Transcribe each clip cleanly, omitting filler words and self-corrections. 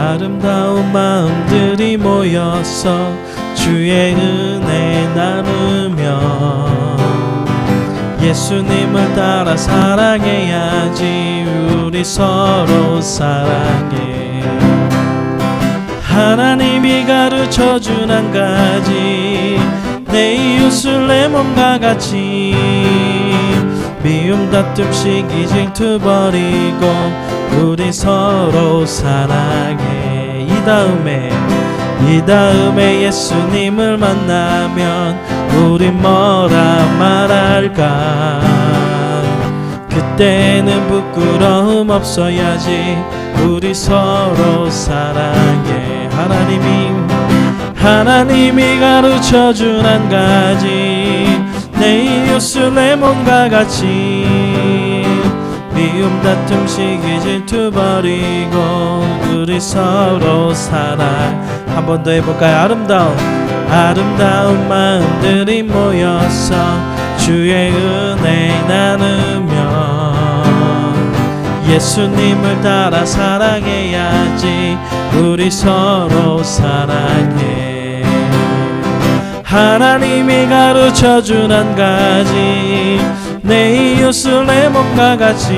아름다운 마음들이 모여서 주의 은혜 나누며 예수님을 따라 사랑해야지. 우리 서로 사랑해. 하나님이 가르쳐준 한 가지, 내 이웃을 내 몸과 같이. 미움 다툼 시기 질투 버리고 우리 서로 사랑해. 이 다음에 예수님을 만나면 우린 뭐라 말할까? 그때는 부끄러움 없어야지. 우리 서로 사랑해. 하나님이 가르쳐준 한 가지, 내 이웃을 내 몸과 같이. 미움 다툼 시기 질투 버리고 우리 서로 사랑. 한 번 더 해볼까요? 아름다운 마음들이 모여서 주의 은혜 나누며 예수님을 따라 사랑해야지. 우리 서로 사랑해. 하나님이 가르쳐준 한 가지, 내 이웃을 내 몸과 같이.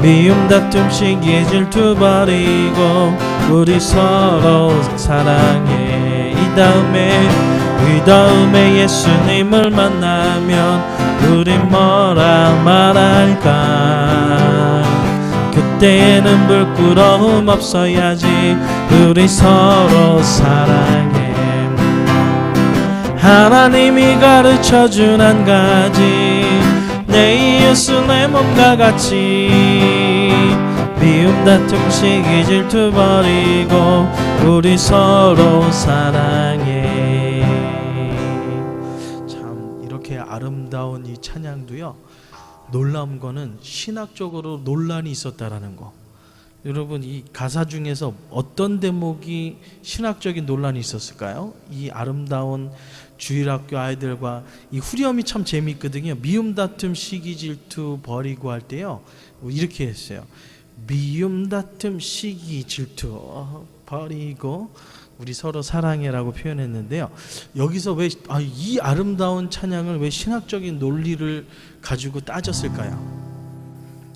미움 다툼 시기 질투 버리고 우리 서로 사랑해. 이 다음에 예수님을 만나면 우린 뭐라 말할까? 그때는 부끄러움 없어야지. 우리 서로 사랑해. 하나님이 가르쳐준 한 가지, 내 이웃을 내 몸과 같이. 미움 다툼 시기 질투 버리고 우리 서로 사랑해. 참 이렇게 아름다운 이 찬양도요, 놀라운 거는 신학적으로 논란이 있었다라는 거. 여러분, 이 가사 중에서 어떤 대목이 신학적인 논란이 있었을까요? 이 아름다운 주일학교 아이들과 이 후렴이 참 재미있거든요. 미움 다툼 시기 질투 버리고 할 때요, 이렇게 했어요. 미움 다툼 시기 질투 버리고 우리 서로 사랑해라고 표현했는데요. 여기서 왜 이 아름다운 찬양을 왜 신학적인 논리를 가지고 따졌을까요?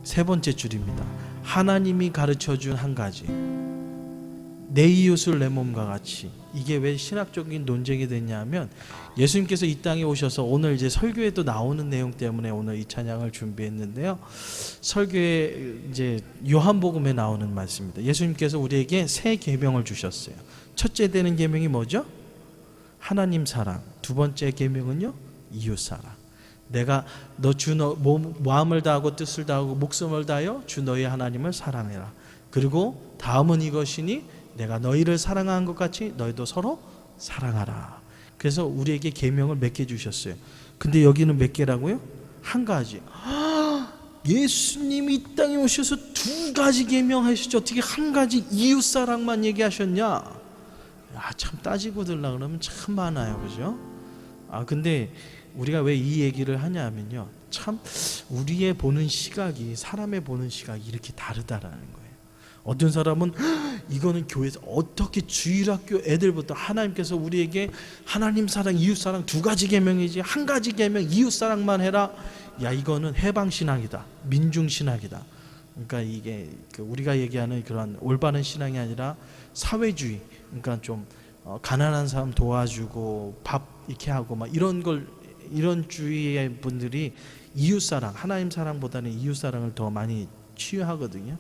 세 번째 줄입니다. 하나님이 가르쳐준 한 가지, 내 이웃을 내 몸과 같이. 이게 왜 신학적인 논쟁이 됐냐면, 예수님께서 이 땅에 오셔서 오늘 이제 설교에도 나오는 내용 때문에 오늘 이 찬양을 준비했는데요. 설교에 이제 요한복음에 나오는 말씀입니다. 예수님께서 우리에게 세 계명을 주셨어요. 첫째 되는 계명이 뭐죠? 하나님 사랑. 두 번째 계명은요, 이웃 사랑. 내가 너 주 너 마음을 다하고 뜻을 다하고 목숨을 다하여 주 너희 하나님을 사랑해라. 그리고 다음은 이것이니 내가 너희를 사랑한 것 같이 너희도 서로 사랑하라. 그래서 우리에게 계명을 몇 개 주셨어요. 근데 여기는 몇 개라고요? 한 가지. 예수님이 이 땅에 오셔서 두 가지 계명 하시죠. 어떻게 한 가지 이웃 사랑만 얘기하셨냐? 참 따지고 들라 그러면 참 많아요, 그죠? 근데 우리가 왜 이 얘기를 하냐면요, 참 우리의 보는 시각이, 사람의 보는 시각이 이렇게 다르다라는 거예요. 어떤 사람은 이거는 교회에서 어떻게 주일학교 애들부터 하나님께서 우리에게 하나님 사랑, 이웃 사랑 두 가지 계명이지 한 가지 계명 이웃 사랑만 해라. 이거는 해방 신학이다, 민중 신학이다. 그러니까 이게 우리가 얘기하는 그런 올바른 신앙이 아니라 사회주의. 그러니까 좀 가난한 사람 도와주고 밥 이렇게 하고 막 이런 주의의 분들이 이웃 사랑, 하나님 사랑보다는 이웃 사랑을 더 많이 취하거든요.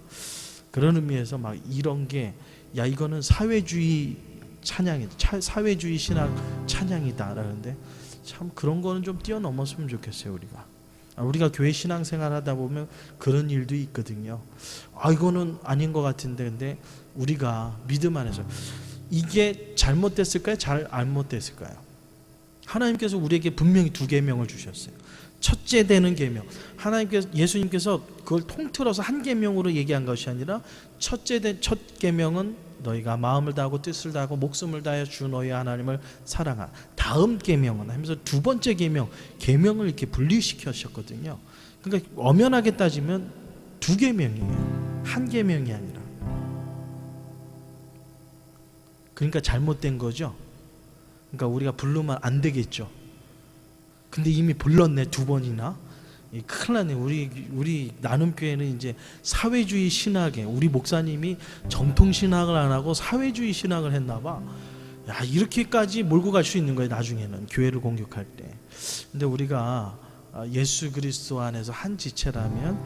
그런 의미에서 막 이런 게 이거는 사회주의 찬양이다, 사회주의 신학 찬양이다라는데, 참 그런 거는 좀 뛰어넘었으면 좋겠어요. 우리가 교회 신앙생활 하다 보면 그런 일도 있거든요. 이거는 아닌 것 같은데, 근데 우리가 믿음 안에서 이게 잘못됐을까요? 잘못됐을까요? 하나님께서 우리에게 분명히 두 계명을 주셨어요. 첫째 되는 계명, 예수님께서 그걸 통틀어서 한 계명으로 얘기한 것이 아니라 첫 계명은 너희가 마음을 다하고 뜻을 다하고 목숨을 다하여 주 너희 하나님을 사랑하라. 다음 계명은 하면서 두 번째 계명을 이렇게 분리시키셨거든요. 그러니까 엄연하게 따지면 두 계명이에요, 한 계명이 아니라. 그러니까 잘못된 거죠. 그러니까 우리가 부르면 안 되겠죠. 근데 이미 불렀네 2번이나. 큰일 났네. 우리 나눔교회는 이제 사회주의 신학에, 우리 목사님이 정통 신학을 안 하고 사회주의 신학을 했나 봐. 야, 이렇게까지 몰고 갈 수 있는 거예요, 나중에는 교회를 공격할 때. 근데 우리가 예수 그리스도 안에서 한 지체라면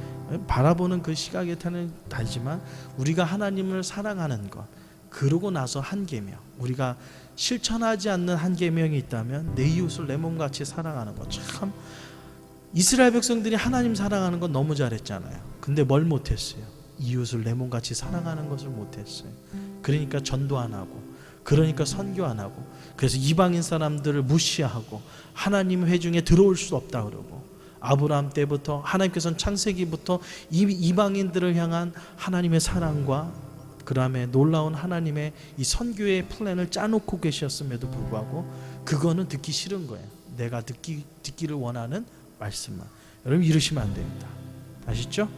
바라보는 그 시각에 타는 다르지만 우리가 하나님을 사랑하는 것, 그러고 나서 한 계명, 우리가 실천하지 않는 한 계명이 있다면 내 이웃을 내 몸같이 사랑하는 것. 참 이스라엘 백성들이 하나님 사랑하는 건 너무 잘했잖아요. 근데 뭘 못했어요? 이웃을 내 몸같이 사랑하는 것을 못했어요. 그러니까 전도 안 하고, 그러니까 선교 안 하고, 그래서 이방인 사람들을 무시하고 하나님 회중에 들어올 수 없다 그러고, 아브라함 때부터 하나님께서는 창세기부터 이방인들을 향한 하나님의 사랑과 그 다음에 놀라운 하나님의 이 선교의 플랜을 짜놓고 계셨음에도 불구하고 그거는 듣기 싫은 거예요. 내가 듣기를 원하는 말씀만. 여러분 이러시면 안 됩니다. 아시죠?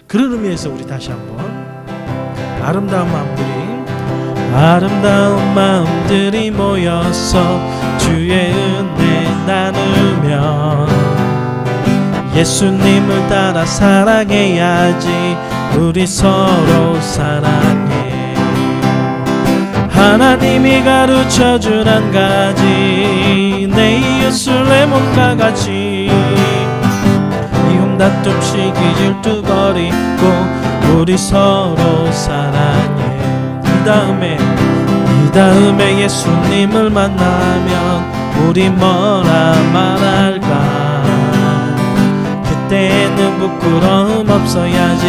그런 의미에서 우리 다시 한번 아름다운 마음들이 모여서 주의 은혜 나누며 예수님을 따라 사랑해야지. 우리 서로 사랑해. 하나님이 가르쳐준 한 가지, 내 이웃을 내 몸과 같이. 미움 다툼 시기 질투 버리고 우리 서로 사랑해. 이 다음에 예수님을 만나면 우리 뭐라 말할까. 그때는 부끄러움 없어야지.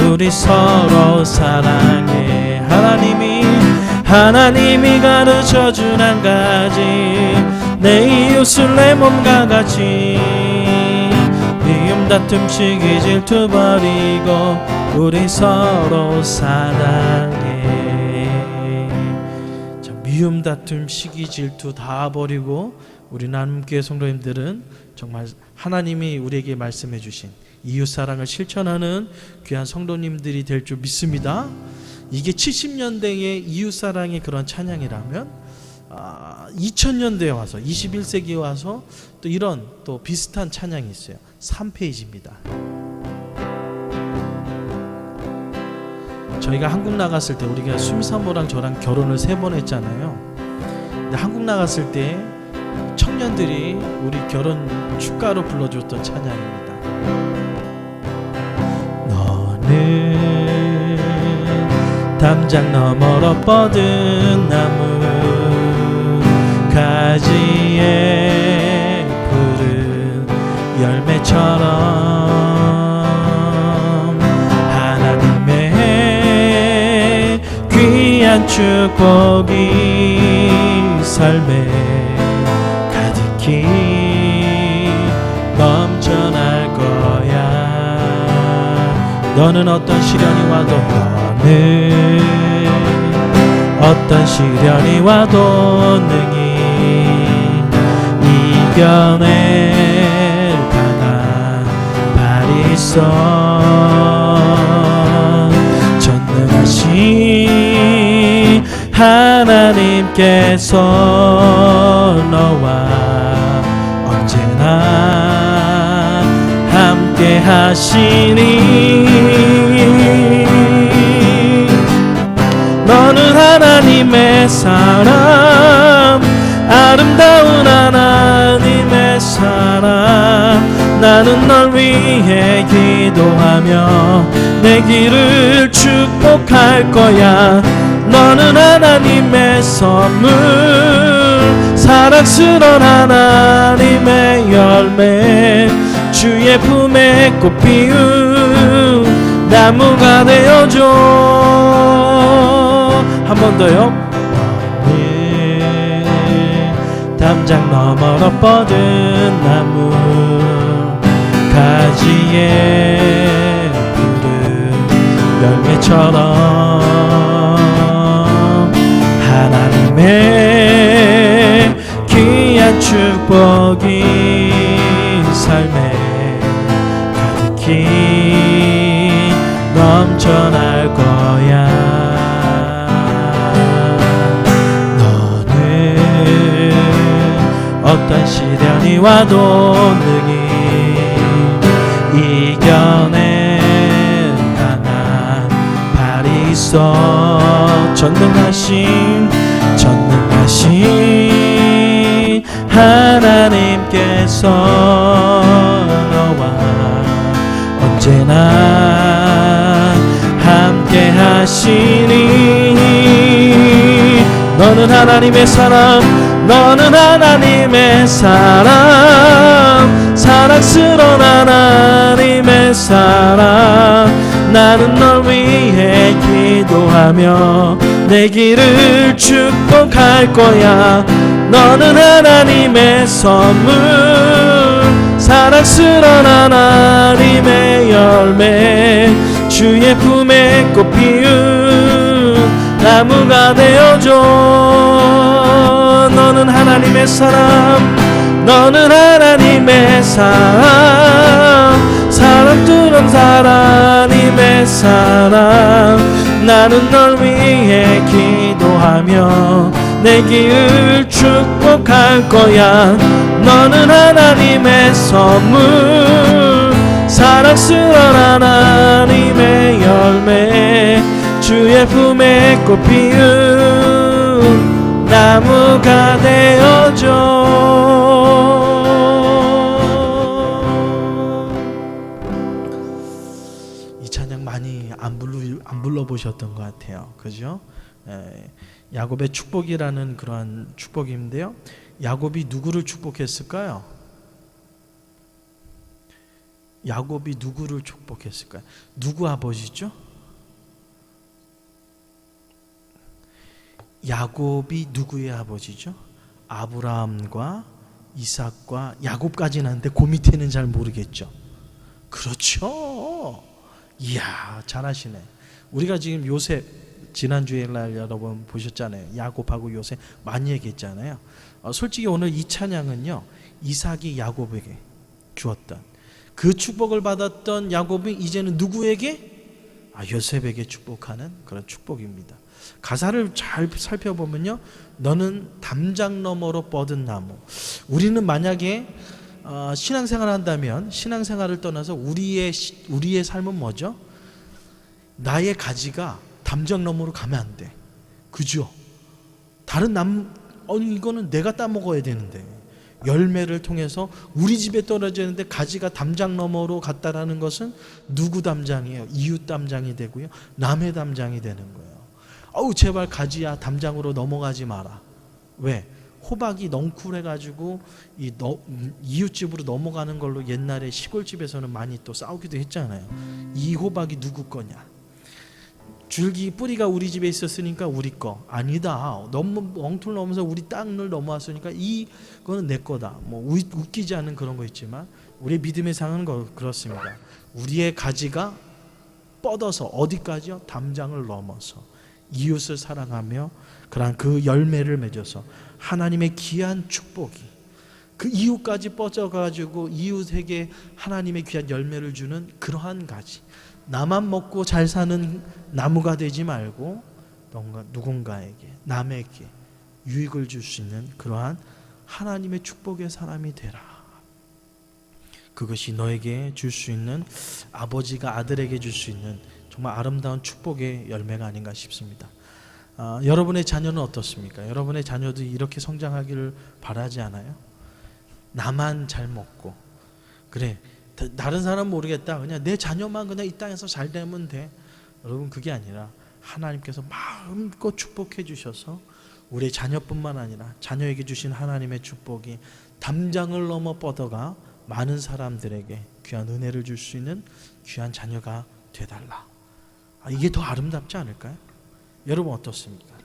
우리 서로 사랑해. 하나님이 가르쳐준 한 가지, 내 이웃을 내 몸과 같이. 미움 다툼 시기 질투 버리고 우리 서로 사랑해. 자, 미움 다툼 시기 질투 다 버리고 우리 나눔교회 성도님들은 정말 하나님이 우리에게 말씀해 주신 이웃사랑을 실천하는 귀한 성도님들이 될 줄 믿습니다. 이게 70년대의 이웃사랑의 그런 찬양이라면 2000년대에 와서 21세기에 와서 또 이런 또 비슷한 찬양이 있어요. 3페이지입니다. 저희가 한국 나갔을 때, 우리가 수미사모랑 저랑 결혼을 3번 했잖아요. 근데 한국 나갔을 때 청년들이 우리 결혼 축가로 불러줬던 찬양입니다. 너는 담장 너머로 뻗은 나무 가지에 푸른 열매처럼 하나님의 귀한 축복이 삶에 가득히 넘쳐날 거야. 너는 어떤 시련이 와도, 어떤 시련이 와도 능히 이겨낼 강한 발이 있어. 전능하신 하나님께서 너와 언제나 함께 하시니. 너는 하나님의 사람, 아름다운 하나님의 사람. 나는 널 위해 기도하며 내 길을 축복할 거야. 너는 하나님의 선물, 사랑스러운 하나님의 열매. 주의 품에 꽃 피운 나무가 되어줘. 한 번 더요. 담장 너머로 뻗은 나무 가지에 푸른 열매처럼 하나님의 귀한 축복이 삶에 가득히 넘쳐날 거야. 와도 능히 이겨낸 강한 발이 있어. 전능하신 하나님께서 너와 언제나 함께 하시니. 너는 하나님의 사람, 너는 하나님의 사람, 사랑스러운 하나님의 사람. 나는 널 위해 기도하며 내 길을 축복할 거야. 너는 하나님의 선물, 사랑스러운 하나님의 열매, 주의 품에 꽃 피운 나무가 되어줘. 너는 하나님의 사람, 너는 하나님의 사람, 사랑스러운 하나님의 사람. 나는 널 위해 기도하며 내 길을 축복할 거야. 너는 하나님의 선물, 사랑스러운 하나님의 열매, 주의 품에 꽃 피운 나무가 되어줘. 이 찬양 많이 안 불러보셨던 것 같아요. 그죠? 야곱의 축복이라는 그러한 축복인데요. 야곱이 누구를 축복했을까요? 야곱이 누구를 축복했을까요? 누구 아버지죠? 야곱이 누구의 아버지죠? 아브라함과 이삭과 야곱까지는 하는데 그 밑에는 잘 모르겠죠. 그렇죠. 이야, 잘하시네. 우리가 지금 요셉 지난주에 날 여러분 보셨잖아요. 야곱하고 요셉 많이 얘기했잖아요. 솔직히 오늘 이 찬양은요, 이삭이 야곱에게 주었던 그 축복을 받았던 야곱이 이제는 누구에게? 요셉에게 축복하는 그런 축복입니다. 가사를 잘 살펴보면요, 너는 담장 너머로 뻗은 나무. 우리는 만약에 신앙생활을 한다면 신앙생활을 떠나서 우리의 삶은 뭐죠? 나의 가지가 담장 너머로 가면 안 돼. 그죠? 다른 이거는 내가 따먹어야 되는데, 열매를 통해서 우리 집에 떨어지는데 가지가 담장 너머로 갔다라는 것은 누구 담장이에요? 이웃 담장이 되고요, 남의 담장이 되는 거예요. 제발 가지야 담장으로 넘어가지 마라. 왜? 호박이 넝쿨해가지고 이웃집으로 넘어가는 걸로 옛날에 시골집에서는 많이 또 싸우기도 했잖아요. 이 호박이 누구 거냐? 줄기 뿌리가 우리 집에 있었으니까 우리 거. 아니다. 너무 엉툴 넘어서 우리 땅을 넘어왔으니까 이거는 내 거다. 뭐 웃기지 않은 그런 거 있지만 우리의 믿음의 상은 그렇습니다. 우리의 가지가 뻗어서 어디까지요? 담장을 넘어서 이웃을 사랑하며 그러한 그 열매를 맺어서 하나님의 귀한 축복이 그 이웃까지 뻗어가지고 이웃에게 하나님의 귀한 열매를 주는 그러한 가지. 나만 먹고 잘 사는 나무가 되지 말고 누군가에게, 남에게 유익을 줄 수 있는 그러한 하나님의 축복의 사람이 되라. 그것이 너에게 줄 수 있는, 아버지가 아들에게 줄 수 있는 정말 아름다운 축복의 열매가 아닌가 싶습니다. 여러분의 자녀는 어떻습니까? 여러분의 자녀도 이렇게 성장하기를 바라지 않아요? 나만 잘 먹고, 그래 다른 사람 모르겠다, 그냥 내 자녀만 그냥 이 땅에서 잘 되면 돼. 여러분, 그게 아니라 하나님께서 마음껏 축복해 주셔서 우리 자녀뿐만 아니라 자녀에게 주신 하나님의 축복이 담장을 넘어 뻗어가 많은 사람들에게 귀한 은혜를 줄 수 있는 귀한 자녀가 되달라. 이게 더 아름답지 않을까요? 여러분 어떻습니까?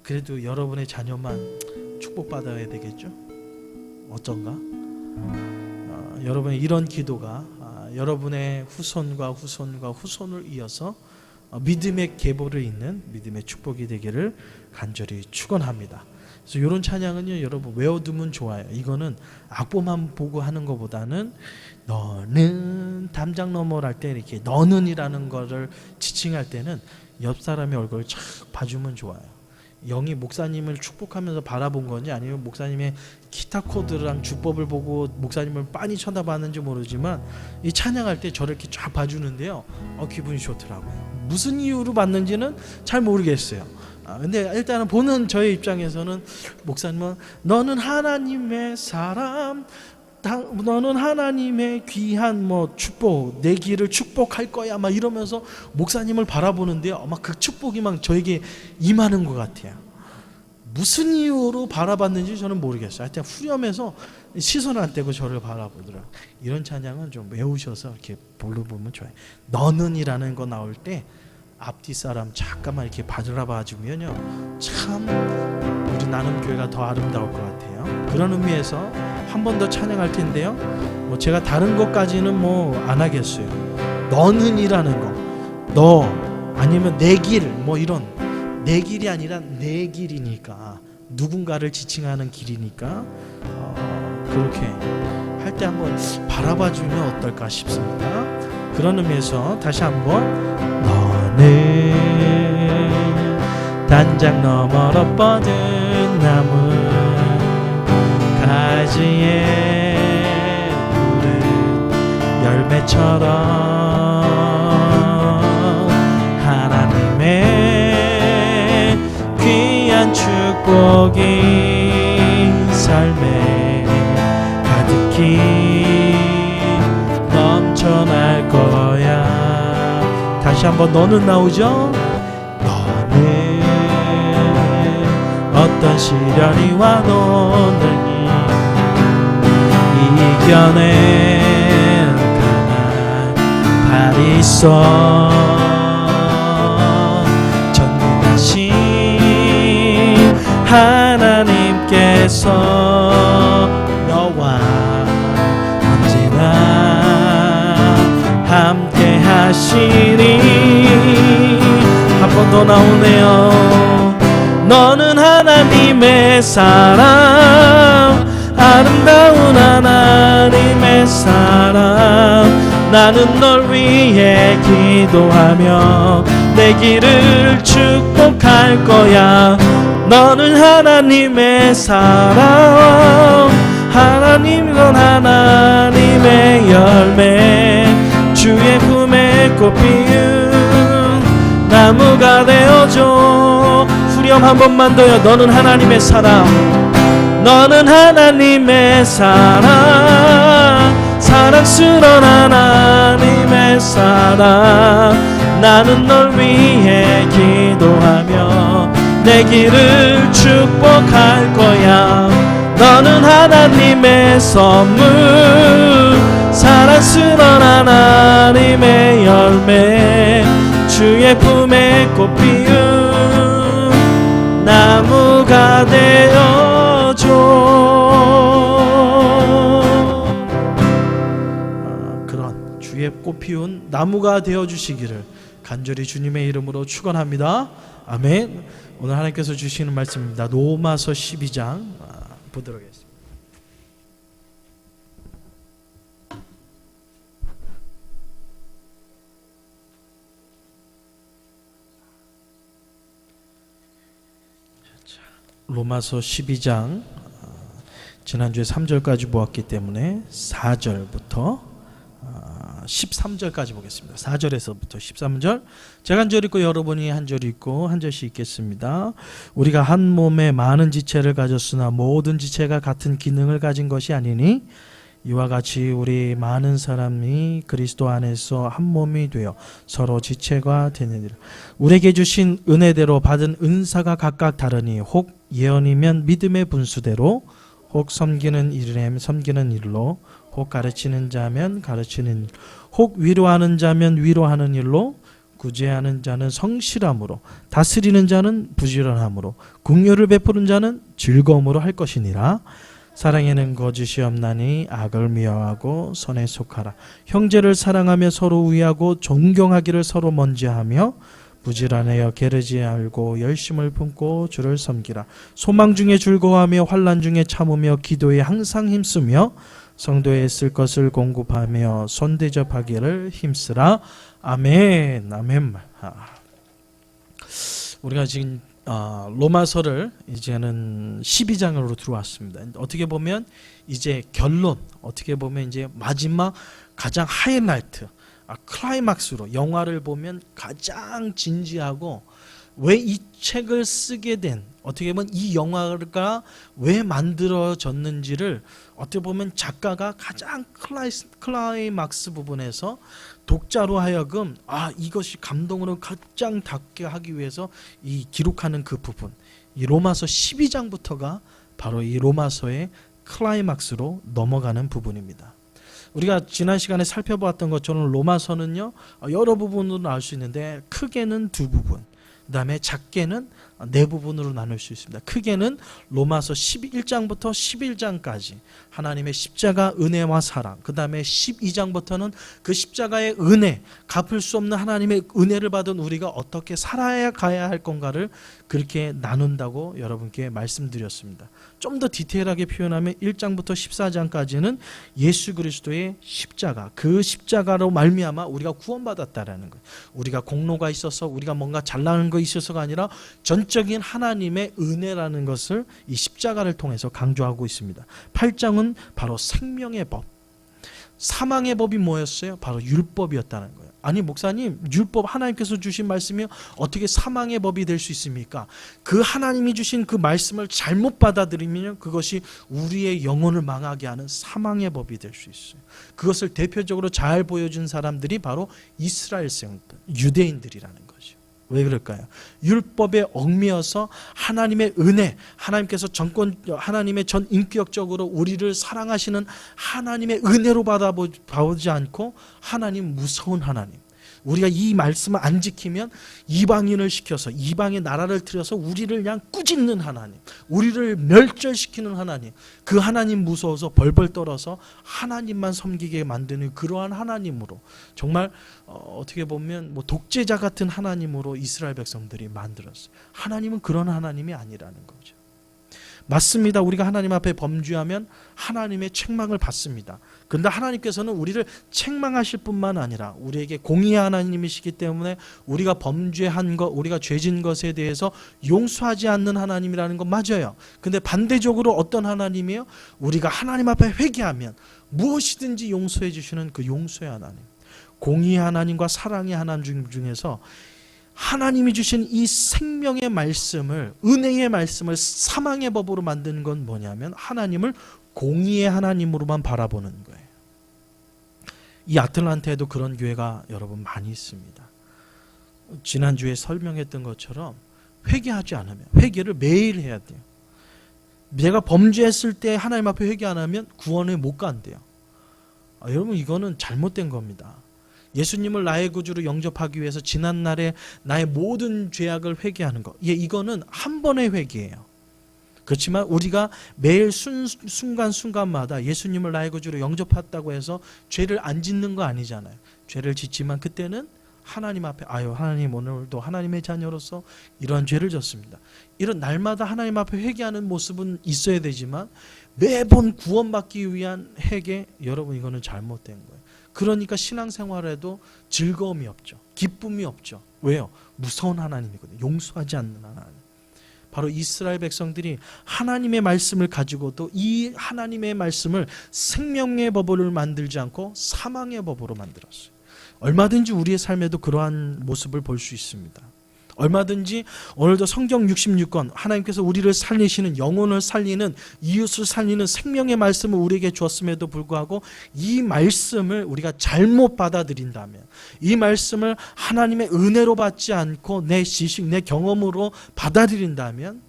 그래도 여러분의 자녀만 축복받아야 되겠죠? 어쩐가? 여러분의 이런 기도가 여러분의 후손과 후손을 이어서 믿음의 계보를 잇는 믿음의 축복이 되기를 간절히 축원합니다. 그래서 이런 찬양은요, 여러분 외워두면 좋아요. 이거는 악보만 보고 하는 것보다는 너는 담장 너머를 할 때 이렇게 너는이라는 거를 지칭할 때는 옆 사람의 얼굴을 착 봐주면 좋아요. 영이 목사님을 축복하면서 바라본 건지 아니면 목사님의 기타 코드랑 주법을 보고 목사님을 빤히 쳐다봤는지 모르지만 이 찬양할 때 저를 이렇게 쫙 봐주는데요. 기분이 좋더라고요. 무슨 이유로 봤는지는 잘 모르겠어요. 근데 일단은 보는 저의 입장에서는 목사님은 너는 하나님의 사람, 너는 하나님의 귀한 축복, 내 길을 축복할 거야 막 이러면서 목사님을 바라보는데요. 아마 그 축복이 막 저에게 임하는 것 같아요. 무슨 이유로 바라봤는지 저는 모르겠어요. 하여튼 후렴에서 시선 안 떼고 저를 바라보더라고요. 이런 찬양은 좀 외우셔서 이렇게 부르면 좋아요. 너는이라는 거 나올 때 앞뒤 사람 잠깐만 이렇게 바라봐주면요, 참 우리 나눔교회가 더 아름다울 것 같아요. 그런 의미에서 한 번 더 찬양할 텐데요. 제가 다른 것까지는 안 하겠어요. 너는이라는 거, 너 아니면 내 길 이런 내 길이 아니라 내 길이니까 누군가를 지칭하는 길이니까 그렇게 할 때 한번 바라봐주면 어떨까 싶습니다. 그런 의미에서 다시 한번 너는 단장 너머로 뻗은 나무 가지에 푸른 열매처럼 하나님의 귀한 축복이 삶에 가득히 넘쳐날 거야. 다시 한번 너는 나오죠? 너는 어떤 시련이 와도 능히 이겨낸 강한 발이 있어. 전능하신 하나님께서 너와 언제나 함께 하시니. 한 번 더 나오네요. 너는 하나님의 사람, 아름다운 하나님의 사람. 나는 널 위해 기도하며 내 길을 축복할 거야. 너는 하나님의 사람, 하나님은 하나님의 열매, 주의 품에 꽃 피운 나무가 되어줘. 후렴 한 번만 더요. 너는 하나님의 사람, 너는 하나님의 사람, 사랑스러운 하나님의 사람. 나는 널 위해 기도하며 내 길을 축복할 거야. 너는 하나님의 선물, 사랑스러운 하나님의 열매, 주의 품에 꽃 피운 나무가 되어줘. 그런 주의 꽃 피운 나무가 되어주시기를 간절히 주님의 이름으로 축원합니다. 아멘. 오늘 하나님께서 주시는 말씀입니다. 로마서 12장 보도록 하겠습니다. 로마서 12장 지난주에 3절까지 보았기 때문에 4절부터 13절까지 보겠습니다. 4절에서부터 13절 제가 한 절 읽고 여러분이 한 절 읽고 한 절씩 읽겠습니다. 우리가 한 몸에 많은 지체를 가졌으나 모든 지체가 같은 기능을 가진 것이 아니니 이와 같이 우리 많은 사람이 그리스도 안에서 한 몸이 되어 서로 지체가 되느니라. 우리에게 주신 은혜대로 받은 은사가 각각 다르니 혹 예언이면 믿음의 분수대로, 혹 섬기는 일이라면 섬기는 일로, 혹 가르치는 자면 가르치는 일, 혹 위로하는 자면 위로하는 일로, 구제하는 자는 성실함으로, 다스리는 자는 부지런함으로, 긍휼을 베푸는 자는 즐거움으로 할 것이니라. 사랑에는 거짓이 없나니 악을 미워하고 선에 속하라. 형제를 사랑하며 서로 위하고 존경하기를 서로 먼저하며 부지런하여 게으르지 말고 열심을 품고 주를 섬기라. 소망 중에 즐거워하며 환난 중에 참으며 기도에 항상 힘쓰며 성도에 쓸 것을 공급하며 손대접하기를 힘쓰라. 아멘. 아멘. 우리가 지금 로마서를 이제는 12장으로 들어왔습니다. 어떻게 보면 이제 결론, 어떻게 보면 이제 마지막 가장 하이라이트, 클라이막스로 영화를 보면 가장 진지하고 왜 이 책을 쓰게 된, 어떻게 보면 이 영화가 왜 만들어졌는지를 어떻게 보면 작가가 가장 클라이막스 부분에서 독자로 하여금 이것이 감동으로 가장 닿게 하기 위해서 이 기록하는 그 부분, 이 로마서 12장부터가 바로 이 로마서의 클라이막스로 넘어가는 부분입니다. 우리가 지난 시간에 살펴보았던 것처럼 로마서는요, 여러 부분으로 나올 수 있는데 크게는 두 부분, 그 다음에 작게는 네 부분으로 나눌 수 있습니다. 크게는 로마서 11장부터 11장까지 하나님의 십자가 은혜와 사랑, 그 다음에 12장부터는 그 십자가의 은혜, 갚을 수 없는 하나님의 은혜를 받은 우리가 어떻게 살아야 가야 할 건가를 그렇게 나눈다고 여러분께 말씀드렸습니다. 좀 더 디테일하게 표현하면 1장부터 14장까지는 예수 그리스도의 십자가, 그 십자가로 말미암아 우리가 구원받았다라는 거예요. 우리가 공로가 있어서 우리가 뭔가 잘나는 거 있어서가 아니라 전적인 하나님의 은혜라는 것을 이 십자가를 통해서 강조하고 있습니다. 8장은 바로 생명의 법, 사망의 법이 뭐였어요? 바로 율법이었다는 거예요. 아니 목사님, 율법 하나님께서 주신 말씀이 어떻게 사망의 법이 될 수 있습니까? 그 하나님이 주신 그 말씀을 잘못 받아들이면 그것이 우리의 영혼을 망하게 하는 사망의 법이 될 수 있어요. 그것을 대표적으로 잘 보여준 사람들이 바로 이스라엘 사람들, 유대인들이라는 거죠. 왜 그럴까요? 율법에 얽매여서 하나님의 은혜, 하나님께서 하나님의 전 인격적으로 우리를 사랑하시는 하나님의 은혜로 받아보지 않고 하나님 무서운 하나님, 우리가 이 말씀을 안 지키면 이방인을 시켜서 이방의 나라를 들여서 우리를 그냥 꾸짖는 하나님, 우리를 멸절시키는 하나님, 그 하나님 무서워서 벌벌 떨어서 하나님만 섬기게 만드는 그러한 하나님으로, 정말 어떻게 보면 독재자 같은 하나님으로 이스라엘 백성들이 만들었어요. 하나님은 그런 하나님이 아니라는 거죠. 맞습니다. 우리가 하나님 앞에 범죄하면 하나님의 책망을 받습니다. 그런데 하나님께서는 우리를 책망하실 뿐만 아니라 우리에게 공의의 하나님이시기 때문에 우리가 범죄한 것, 우리가 죄진 것에 대해서 용서하지 않는 하나님이라는 건 맞아요. 근데 반대적으로 어떤 하나님이에요? 우리가 하나님 앞에 회개하면 무엇이든지 용서해 주시는 그 용서의 하나님, 공의의 하나님과 사랑의 하나님 중에서 하나님이 주신 이 생명의 말씀을, 은혜의 말씀을 사망의 법으로 만드는 건 뭐냐면 하나님을 공의의 하나님으로만 바라보는 거예요. 이 아틀란타에도 그런 교회가 여러분 많이 있습니다. 지난주에 설명했던 것처럼 회개하지 않으면, 회개를 매일 해야 돼요. 내가 범죄했을 때 하나님 앞에 회개 안 하면 구원에 못 간대요. 여러분 이거는 잘못된 겁니다. 예수님을 나의 구주로 영접하기 위해서 지난날에 나의 모든 죄악을 회개하는 것, 이거는 한 번의 회개예요. 그렇지만 우리가 매일 순간순간마다 예수님을 나의 구주로 영접했다고 해서 죄를 안 짓는 거 아니잖아요. 죄를 짓지만 그때는 하나님 앞에 하나님 오늘도 하나님의 자녀로서 이러한 죄를 졌습니다. 이런 날마다 하나님 앞에 회개하는 모습은 있어야 되지만 매번 구원받기 위한 회개, 여러분 이거는 잘못된 거예요. 그러니까 신앙생활에도 즐거움이 없죠. 기쁨이 없죠. 왜요? 무서운 하나님이거든요. 용서하지 않는 하나님. 바로 이스라엘 백성들이 하나님의 말씀을 가지고도 이 하나님의 말씀을 생명의 법을 만들지 않고 사망의 법으로 만들었어요. 얼마든지 우리의 삶에도 그러한 모습을 볼 수 있습니다. 얼마든지 오늘도 성경 66권, 하나님께서 우리를 살리시는, 영혼을 살리는, 이웃을 살리는 생명의 말씀을 우리에게 주었음에도 불구하고 이 말씀을 우리가 잘못 받아들인다면, 이 말씀을 하나님의 은혜로 받지 않고 내 지식, 내 경험으로 받아들인다면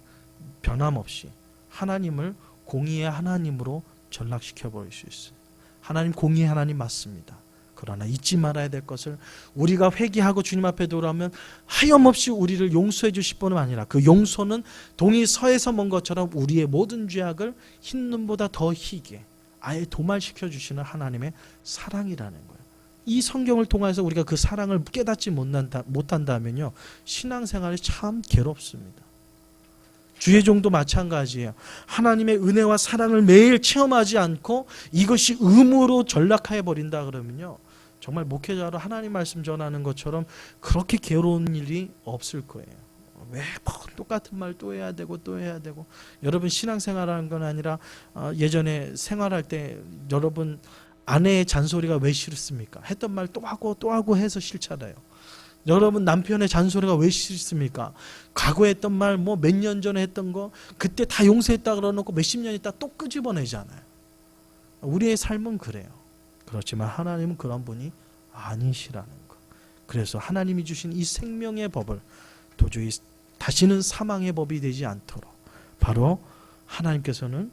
변함없이 하나님을 공의의 하나님으로 전락시켜 버릴 수 있어요. 하나님 공의의 하나님 맞습니다. 그러나 잊지 말아야 될 것을, 우리가 회개하고 주님 앞에 돌아오면 하염없이 우리를 용서해 주실 뿐만 아니라 그 용서는 동이 서에서 먼 것처럼 우리의 모든 죄악을 흰 눈보다 더 희게 아예 도말시켜 주시는 하나님의 사랑이라는 거예요. 이 성경을 통해서 우리가 그 사랑을 깨닫지 못한다면요, 신앙생활이 참 괴롭습니다. 주의 종도 마찬가지예요. 하나님의 은혜와 사랑을 매일 체험하지 않고 이것이 의무로 전락해 버린다 그러면요, 정말 목회자로 하나님 말씀 전하는 것처럼 그렇게 괴로운 일이 없을 거예요. 왜 똑같은 말 또 해야 되고 또 해야 되고. 여러분 신앙생활하는 건 아니라 예전에 생활할 때 여러분 아내의 잔소리가 왜 싫습니까? 했던 말 또 하고 또 하고 해서 싫잖아요. 여러분 남편의 잔소리가 왜 싫습니까? 과거에 했던 말 뭐 몇 년 전에 했던 거 그때 다 용서했다 그러놓고 몇십 년 있다 또 끄집어내잖아요. 우리의 삶은 그래요. 그렇지만 하나님은 그런 분이 아니시라는 거. 그래서 하나님이 주신 이 생명의 법을 도저히 다시는 사망의 법이 되지 않도록 바로 하나님께서는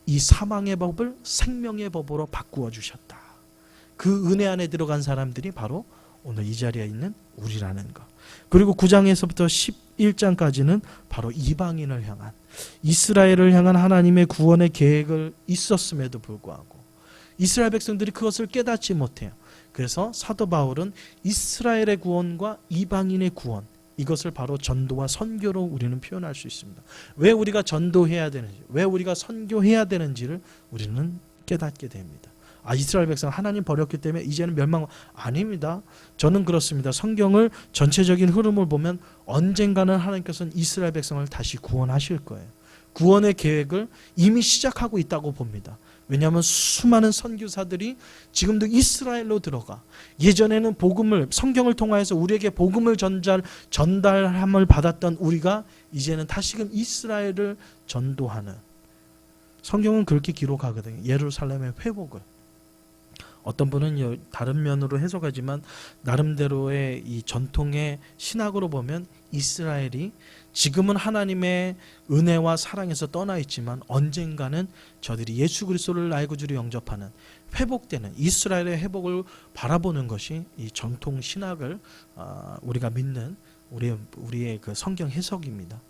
이 사망의 법을 생명의 법으로 바꾸어 주셨다. 그 은혜 안에 들어간 사람들이 바로 오늘 이 자리에 있는 우리라는 것. 그리고 9장에서부터 11장까지는 바로 이방인을 향한, 이스라엘을 향한 하나님의 구원의 계획을 있었음에도 불구하고 이스라엘 백성들이 그것을 깨닫지 못해요. 그래서 사도 바울은 이스라엘의 구원과 이방인의 구원, 이것을 바로 전도와 선교로 우리는 표현할 수 있습니다. 왜 우리가 전도해야 되는지, 왜 우리가 선교해야 되는지를 우리는 깨닫게 됩니다. 이스라엘 백성 하나님 버렸기 때문에 이제는 멸망, 아닙니다. 저는 그렇습니다. 성경을 전체적인 흐름을 보면 언젠가는 하나님께서는 이스라엘 백성을 다시 구원하실 거예요. 구원의 계획을 이미 시작하고 있다고 봅니다. 왜냐하면 수많은 선교사들이 지금도 이스라엘로 들어가, 예전에는 복음을, 성경을 통하여서 우리에게 복음을 전달함을 받았던 우리가 이제는 다시금 이스라엘을 전도하는, 성경은 그렇게 기록하거든요. 예루살렘의 회복을. 어떤 분은 다른 면으로 해석하지만 나름대로의 이 전통의 신학으로 보면 이스라엘이 지금은 하나님의 은혜와 사랑에서 떠나 있지만 언젠가는 저들이 예수 그리스도를 나의 구주로 영접하는, 회복되는 이스라엘의 회복을 바라보는 것이 이 전통 신학을 우리가 믿는 우리의 그 성경 해석입니다.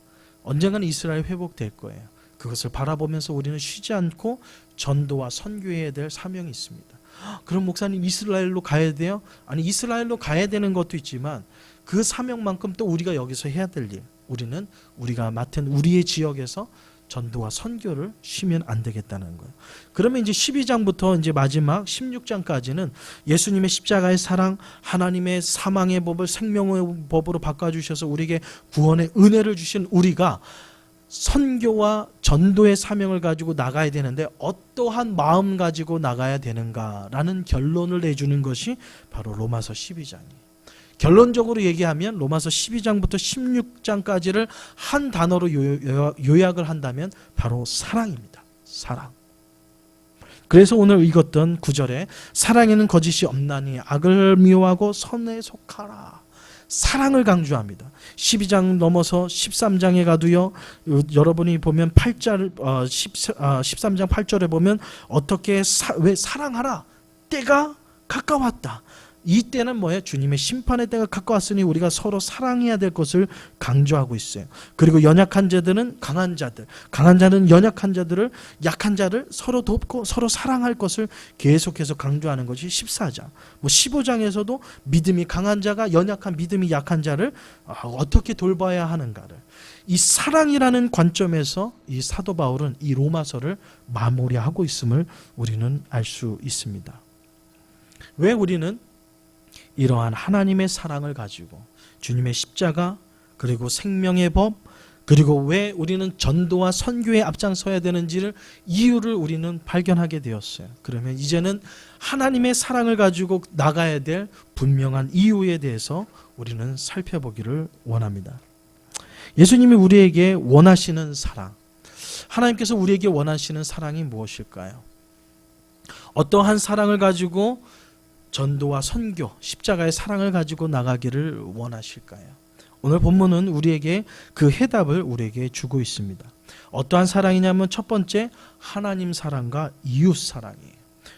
언젠가는 이스라엘 회복될 거예요. 그것을 바라보면서 우리는 쉬지 않고 전도와 선교해야 될 사명이 있습니다. 그럼 목사님 이스라엘로 가야 돼요? 아니, 이스라엘로 가야 되는 것도 있지만 그 사명만큼 또 우리가 여기서 해야 될 일, 우리는 우리가 맡은 우리의 지역에서 전도와 선교를 쉬면 안 되겠다는 거예요. 그러면 이제 12장부터 이제 마지막 16장까지는 예수님의 십자가의 사랑, 하나님의 사망의 법을 생명의 법으로 바꿔주셔서 우리에게 구원의 은혜를 주신 우리가 선교와 전도의 사명을 가지고 나가야 되는데 어떠한 마음 가지고 나가야 되는가라는 결론을 내주는 것이 바로 로마서 12장이에요. 결론적으로 얘기하면 로마서 12장부터 16장까지를 한 단어로 요약을 한다면 바로 사랑입니다. 사랑. 그래서 오늘 읽었던 9절에 사랑에는 거짓이 없나니 악을 미워하고 선에 속하라. 사랑을 강조합니다. 12장 넘어서 13장에 가도요. 여러분이 보면 13장 8절에 보면 어떻게 왜 사랑하라. 때가 가까웠다. 이 때는 뭐예요? 주님의 심판의 때가 가까웠으니 우리가 서로 사랑해야 될 것을 강조하고 있어요. 그리고 연약한 자들은 강한 자들, 강한 자는 연약한 자들을, 약한 자를 서로 돕고 서로 사랑할 것을 계속해서 강조하는 것이 14장. 15장에서도 믿음이 강한 자가 연약한, 믿음이 약한 자를 어떻게 돌봐야 하는가를, 이 사랑이라는 관점에서 이 사도 바울은 이 로마서를 마무리하고 있음을 우리는 알 수 있습니다. 왜 우리는 이러한 하나님의 사랑을 가지고 주님의 십자가, 그리고 생명의 법, 그리고 왜 우리는 전도와 선교에 앞장서야 되는지를, 이유를 우리는 발견하게 되었어요. 그러면 이제는 하나님의 사랑을 가지고 나가야 될 분명한 이유에 대해서 우리는 살펴보기를 원합니다. 예수님이 우리에게 원하시는 사랑, 하나님께서 우리에게 원하시는 사랑이 무엇일까요? 어떠한 사랑을 가지고 전도와 선교, 십자가의 사랑을 가지고 나가기를 원하실까요? 오늘 본문은 우리에게 그 해답을 우리에게 주고 있습니다. 어떠한 사랑이냐면 첫 번째, 하나님 사랑과 이웃 사랑이에요.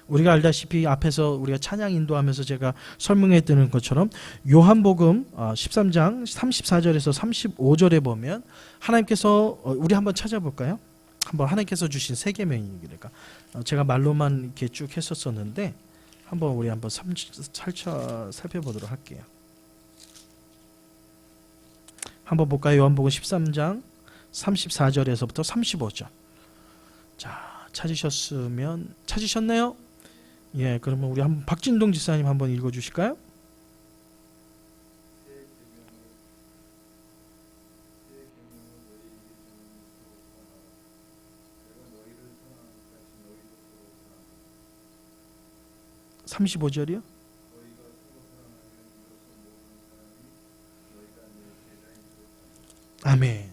우리가 알다시피 앞에서 우리가 찬양 인도하면서 제가 설명했던 것처럼 요한복음 13장 34절에서 35절에 보면 하나님께서, 우리 한번 찾아볼까요? 한번 하나님께서 주신 세 계명이니까 제가 말로만 이렇게 쭉 했었었는데 우리 한번 살펴보도록 할게요. 한번 볼까요? 요한복음 13장 34절에서부터 35절. 자, 찾으셨나요? 예, 그러면 우리 한번 박진동 지사님 한번 읽어주실까요? 35절이요? 아멘.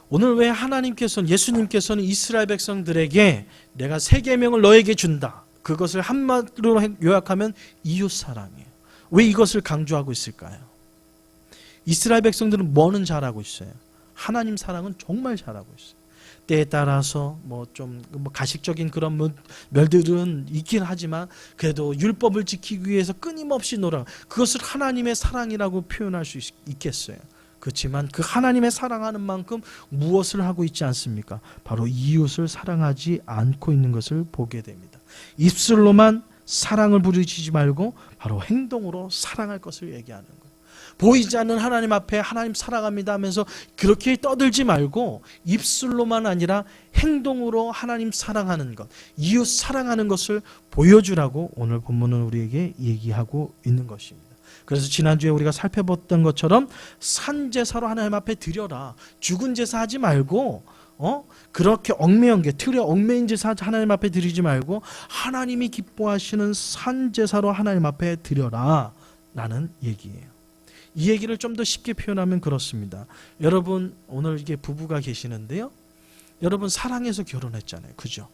오늘 왜 하나님께서는, 예수님께서는 이스라엘 백성들에게 내가 새 계명을 너에게 준다, 그것을 한마디로 요약하면 이웃사랑이에요. 왜 이것을 강조하고 있을까요? 이스라엘 백성들은 뭐는 잘하고 있어요? 하나님 사랑은 정말 잘하고 있어요. 때에 따라서 좀 가식적인 그런 멸들은 있긴 하지만 그래도 율법을 지키기 위해서 끊임없이 노력, 그것을 하나님의 사랑이라고 표현할 수 있겠어요. 그렇지만 그 하나님의 사랑하는 만큼 무엇을 하고 있지 않습니까? 바로 이웃을 사랑하지 않고 있는 것을 보게 됩니다. 입술로만 사랑을 부르짖지 말고 바로 행동으로 사랑할 것을 얘기하는 거예요. 보이지 않는 하나님 앞에 하나님 사랑합니다 하면서 그렇게 떠들지 말고 입술로만 아니라 행동으로 하나님 사랑하는 것, 이웃 사랑하는 것을 보여주라고 오늘 본문은 우리에게 얘기하고 있는 것입니다. 그래서 지난주에 우리가 살펴봤던 것처럼 산제사로 하나님 앞에 드려라. 죽은 제사 하지 말고 그렇게 얽매인 게, 틀에 얽매인 제사 하나님 앞에 드리지 말고 하나님이 기뻐하시는 산제사로 하나님 앞에 드려라 라는 얘기예요. 이 얘기를 좀 더 쉽게 표현하면 그렇습니다. 여러분 오늘 이게 부부가 계시는데요, 여러분 사랑해서 결혼했잖아요, 그죠?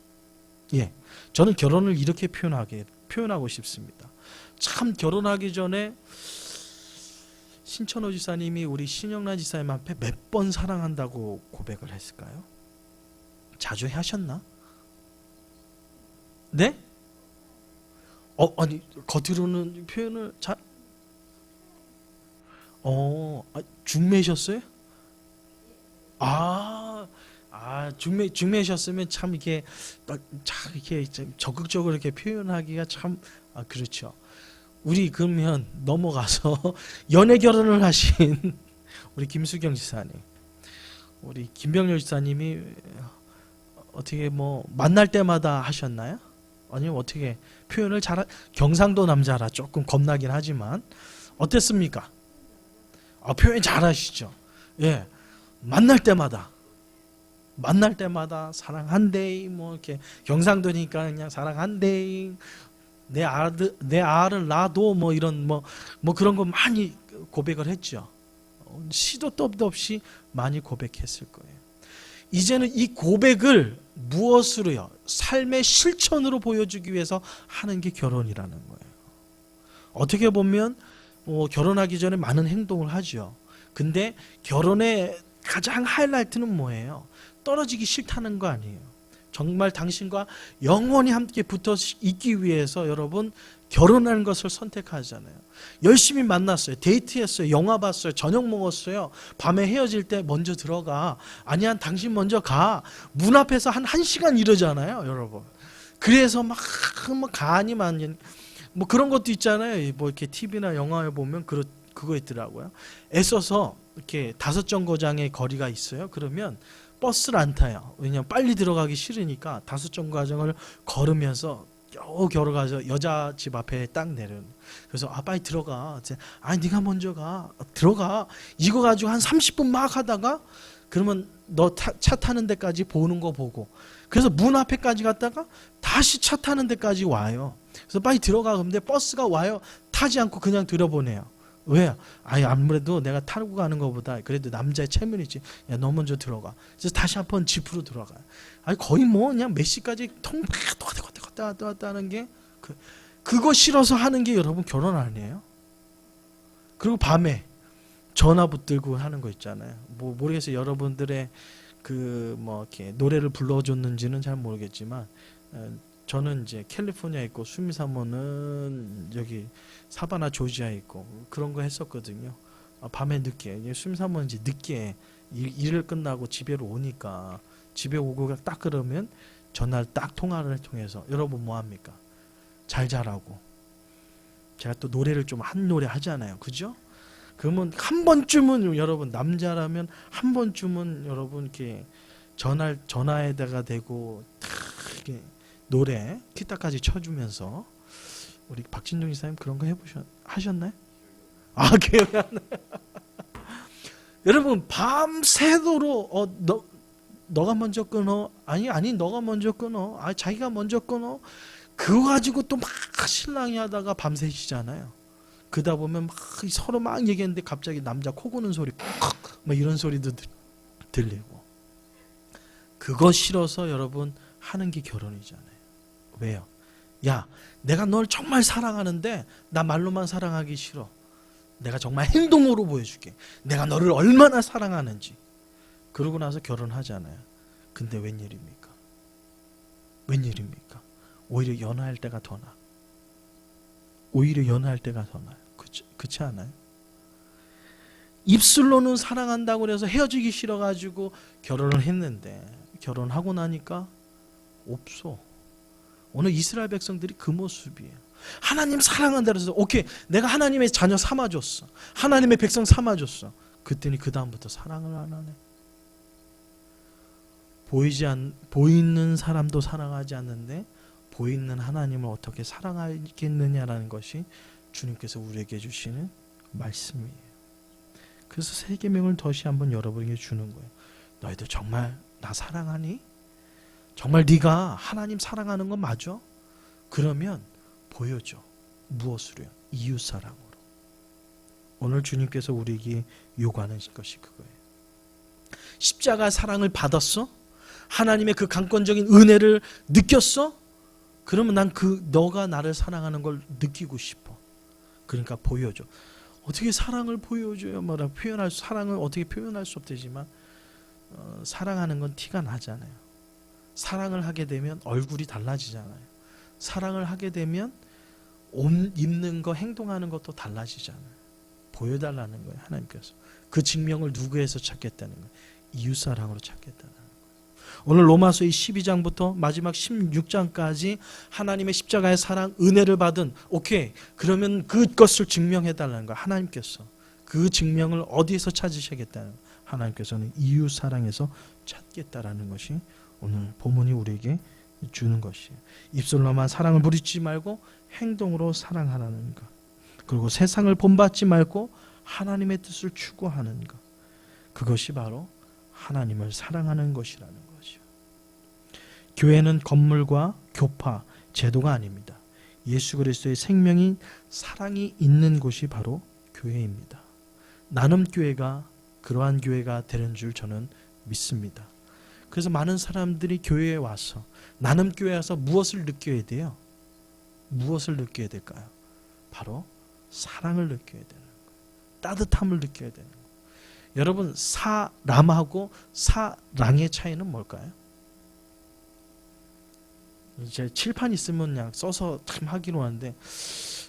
예, 저는 결혼을 이렇게 표현하고 싶습니다. 참 결혼하기 전에 신천호 지사님이 우리 신영란 지사님 앞에 몇 번 사랑한다고 고백을 했을까요? 자주 하셨나? 네? 아니 겉으로는 표현을 잘 중매셨어요? 중매셨으면 참 이렇게 적극적으로 이렇게 표현하기가 참 그렇죠. 우리 그러면 넘어가서 연애 결혼을 하신 우리 김수경 지사님, 우리 김병렬 지사님이 어떻게 만날 때마다 하셨나요? 아니면 어떻게 표현을 경상도 남자라 조금 겁나긴 하지만 어땠습니까? 표현 잘하시죠. 예, 만날 때마다 사랑한대잉, 이렇게 경상도니까 그냥 사랑한대잉, 내 아를 낳아도 이런 그런 거 많이 고백을 했죠. 시도 때도 없이 많이 고백했을 거예요. 이제는 이 고백을 무엇으로요? 삶의 실천으로 보여주기 위해서 하는 게 결혼이라는 거예요. 어떻게 보면 결혼하기 전에 많은 행동을 하죠. 근데 결혼의 가장 하이라이트는 뭐예요? 떨어지기 싫다는 거 아니에요. 정말 당신과 영원히 함께 붙어 있기 위해서 여러분 결혼하는 것을 선택하잖아요. 열심히 만났어요. 데이트했어요. 영화 봤어요. 저녁 먹었어요. 밤에 헤어질 때 먼저 들어가. 아니야, 당신 먼저 가. 문 앞에서 한 1시간 이러잖아요, 여러분. 그래서 막 간이 많은 그런 것도 있잖아요. 이렇게 TV나 영화에 보면 그거 있더라고요. 애써서 이렇게 5정거장의 거리가 있어요. 그러면 버스를 안 타요. 왜냐면 빨리 들어가기 싫으니까 5정거장을 걸으면서 겨우 걸어가서 여자 집 앞에 딱 내려요. 그래서 빨리 들어가. 네가 먼저 가. 들어가. 이거 가지고 한 30분 막 하다가 그러면 너 차 타는 데까지 보는 거 보고, 그래서 문 앞에까지 갔다가 다시 차 타는 데까지 와요. 그래서 빨리 들어가. 근데 버스가 와요. 타지 않고 그냥 들여보내요. 왜? 아무래도 내가 타고 가는 것보다 그래도 남자의 체면이지. 야, 너 먼저 들어가. 그래서 다시 한번 집으로 들어가요. 거의 그냥 몇 시까지 왔다 하는 게 그거 싫어서 하는 게 여러분 결혼 아니에요? 그리고 밤에 전화 붙들고 하는 거 있잖아요. 모르겠어요. 여러분들의 이렇게 노래를 불러줬는지는 잘 모르겠지만 저는 이제 캘리포니아에 있고 수미사모는 여기 사바나 조지아에 있고 그런 거 했었거든요. 밤에 늦게, 수미사모는 이제 늦게 일을 끝나고 집에로 오니까 집에 오고 딱 그러면 전화를 딱 통화를 통해서 여러분 뭐 합니까? 잘 자라고. 제가 또 노래를 좀 한 노래 하잖아요. 그죠? 그러면 한 번쯤은 여러분 남자라면 한 번쯤은 여러분 이렇게 전화에다가 대고 이렇게 노래 기타까지 쳐주면서 우리 박진종 이사님 그런 거 하셨나요? 기억이 안 나요. 여러분 밤새도록 너가 먼저 끊어. 아니 너가 먼저 끊어. 자기가 먼저 끊어. 그거 가지고 또 막 신랑이 하다가 밤새시잖아요. 그러다 보면 막 서로 막 얘기했는데 갑자기 남자 코 고는 소리 막 이런 소리도 들리고. 그거 싫어서 여러분 하는 게 결혼이잖아요. 왜요? 야, 내가 널 정말 사랑하는데 나 말로만 사랑하기 싫어. 내가 정말 행동으로 보여줄게. 내가 너를 얼마나 사랑하는지. 그러고 나서 결혼하잖아요. 근데 웬일입니까? 웬일입니까? 오히려 연애할 때가 더 나아. 오히려 연애할 때가 더 나아요. 그렇지 않아요? 입술로는 사랑한다고 그래서 헤어지기 싫어가지고 결혼을 했는데 결혼하고 나니까 없어. 오늘 이스라엘 백성들이 그 모습이에요. 하나님 사랑한다 그래서 오케이, 내가 하나님의 자녀 삼아줬어. 하나님의 백성 삼아줬어. 그랬더니 그 다음부터 사랑을 안 하네. 보이는 사람도 사랑하지 않는데 보이는 하나님을 어떻게 사랑하겠느냐라는 것이 주님께서 우리에게 주시는 말씀이에요. 그래서 세 계명을 다시 한번 여러분에게 주는 거예요. 너희들 정말 나 사랑하니? 정말 네가 하나님 사랑하는 건 맞아? 그러면 보여줘. 무엇으로요? 이웃사랑으로. 오늘 주님께서 우리에게 요구하는 것이 그거예요. 십자가 사랑을 받았어? 하나님의 그 강권적인 은혜를 느꼈어? 그러면 난 너가 나를 사랑하는 걸 느끼고 싶어. 그러니까 보여줘. 어떻게 사랑을 보여줘요? 사랑을 어떻게 표현할 수 없지만 사랑하는 건 티가 나잖아요. 사랑을 하게 되면 얼굴이 달라지잖아요. 사랑을 하게 되면 옷 입는 거, 행동하는 것도 달라지잖아요. 보여달라는 거예요, 하나님께서. 그 증명을 누구에서 찾겠다는 거예요? 이웃사랑으로 찾겠다는 거예요. 오늘 로마서 12장부터 마지막 16장까지 하나님의 십자가의 사랑, 은혜를 받은, 오케이, 그러면 그것을 증명해달라는 거예요, 하나님께서. 그 증명을 어디에서 찾으시겠다는 거예요? 하나님께서는 이웃사랑에서 찾겠다라는 것이 오늘 본문이 우리에게 주는 것이에요. 입술로만 사랑을 부리지 말고 행동으로 사랑하라는 것. 그리고 세상을 본받지 말고 하나님의 뜻을 추구하는 것. 그것이 바로 하나님을 사랑하는 것이라는 것이요. 교회는 건물과 교파, 제도가 아닙니다. 예수 그리스도의 생명인 사랑이 있는 곳이 바로 교회입니다. 나눔 교회가 그러한 교회가 되는 줄 저는 믿습니다. 그래서 많은 사람들이 교회에 와서 나눔 교회에 와서 무엇을 느껴야 돼요? 무엇을 느껴야 될까요? 바로 사랑을 느껴야 되는 거예요. 따뜻함을 느껴야 되는 거예요. 여러분, 사람하고 사랑의 차이는 뭘까요? 이제 칠판 있으면 그냥 써서 참 하기로 하는데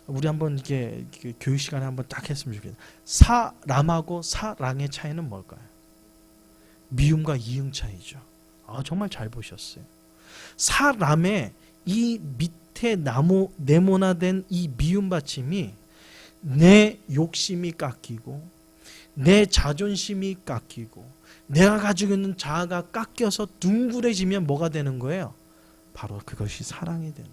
우리 한번 이게 교육 시간에 한번 딱 했으면 좋겠어요. 사람하고 사랑의 차이는 뭘까요? 미음과 이응 차이죠. 정말 잘 보셨어요. 사람의 이 밑에 네모나된 이 미움 받침이 내 욕심이 깎이고 내 자존심이 깎이고 내가 가지고 있는 자아가 깎여서 둥그레지면 뭐가 되는 거예요? 바로 그것이 사랑이 되는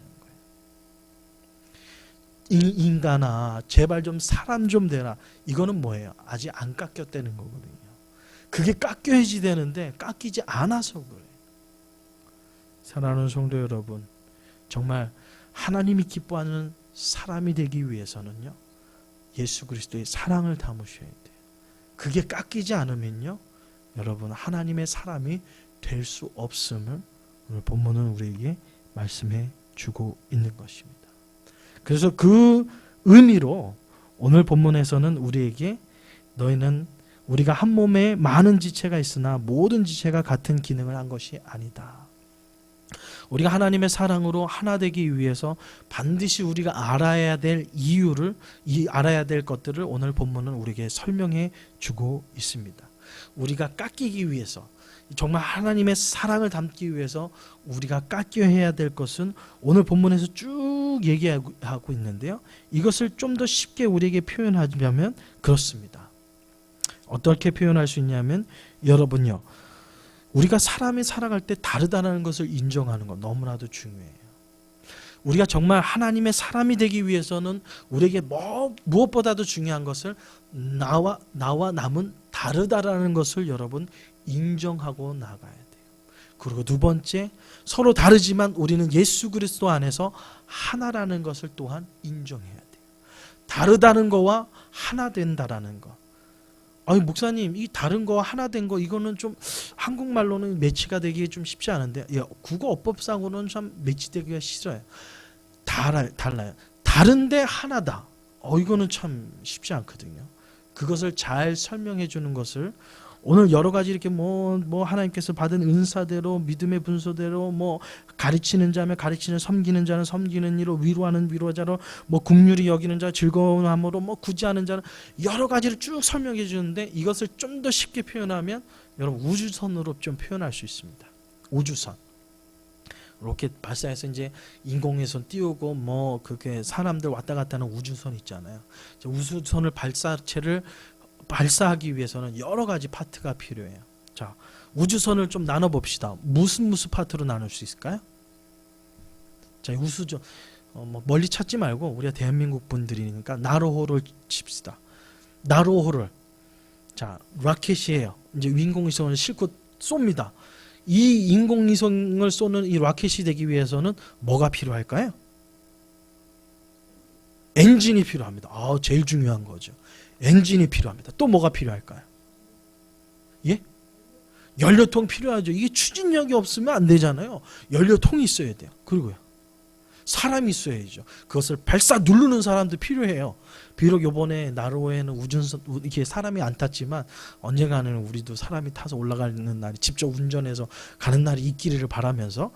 거예요. 인간아, 제발 좀 사람 좀 되라. 이거는 뭐예요? 아직 안 깎였다는 거거든요. 그게 깎여야지 되는데 깎이지 않아서 그래요. 사랑하는 성도 여러분, 정말 하나님이 기뻐하는 사람이 되기 위해서는요, 예수 그리스도의 사랑을 담으셔야 돼요. 그게 깎이지 않으면요, 여러분 하나님의 사람이 될 수 없음을 오늘 본문은 우리에게 말씀해 주고 있는 것입니다. 그래서 그 의미로 오늘 본문에서는 우리에게 너희는 우리가 한 몸에 많은 지체가 있으나 모든 지체가 같은 기능을 한 것이 아니다. 우리가 하나님의 사랑으로 하나 되기 위해서 반드시 우리가 알아야 될 이유를, 알아야 될 것들을 오늘 본문은 우리에게 설명해 주고 있습니다. 우리가 깎이기 위해서, 정말 하나님의 사랑을 담기 위해서 우리가 깎여야 될 것은 오늘 본문에서 쭉 얘기하고 있는데요. 이것을 좀 더 쉽게 우리에게 표현하자면 그렇습니다. 어떻게 표현할 수 있냐면, 여러분요, 우리가 사람이 살아갈 때 다르다는 것을 인정하는 것 너무나도 중요해요. 우리가 정말 하나님의 사람이 되기 위해서는 우리에게 무엇보다도 중요한 것을 나와 남은 다르다라는 것을 여러분 인정하고 나가야 돼요. 그리고 두 번째, 서로 다르지만 우리는 예수 그리스도 안에서 하나라는 것을 또한 인정해야 돼요. 다르다는 거와 하나 된다라는 거. 아니 목사님, 이 다른 거와 하나 된 거 이거는 좀 한국말로는 매치가 되기 좀 쉽지 않은데, 국어 어법상으로는 참 매치되기가 싫어요. 달라요. 다른데 하나다. 이거는 참 쉽지 않거든요. 그것을 잘 설명해 주는 것을 오늘 여러 가지 이렇게 뭐 하나님께서 받은 은사대로, 믿음의 분소대로, 뭐 가르치는 자면 가르치는, 섬기는 자는 섬기는 이로, 위로하는 위로자로, 뭐 긍휼히 여기는 자 즐거움으로, 뭐 구제하는 자는, 여러 가지를 쭉 설명해 주는데 이것을 좀 더 쉽게 표현하면 여러분 우주선으로 좀 표현할 수 있습니다. 우주선. 로켓 발사해서 이제 인공위성 띄우고 뭐 그게 사람들 왔다 갔다 하는 우주선 있잖아요. 우주선을 발사하기 위해서는 여러 가지 파트가 필요해요. 자, 우주선을 좀 나눠 봅시다. 무슨 파트로 나눌 수 있을까요? 자, 우주선 뭐 멀리 찾지 말고 우리가 대한민국 분들이니까 나로호를 칩시다. 나로호를, 자, 라켓이에요. 이제 인공위성을 싣고 쏩니다. 이 인공위성을 쏘는 이 라켓이 되기 위해서는 뭐가 필요할까요? 엔진이 필요합니다. 제일 중요한 거죠. 엔진이 필요합니다. 또 뭐가 필요할까요? 예? 연료통 필요하죠. 이게 추진력이 없으면 안 되잖아요. 연료통이 있어야 돼요. 그리고요, 사람이 있어야죠. 그것을 발사 누르는 사람도 필요해요. 비록 이번에 나로에는 우주선 이렇게 사람이 안 탔지만 언젠가는 우리도 사람이 타서 올라가는 날이, 직접 운전해서 가는 날이 있기를 바라면서,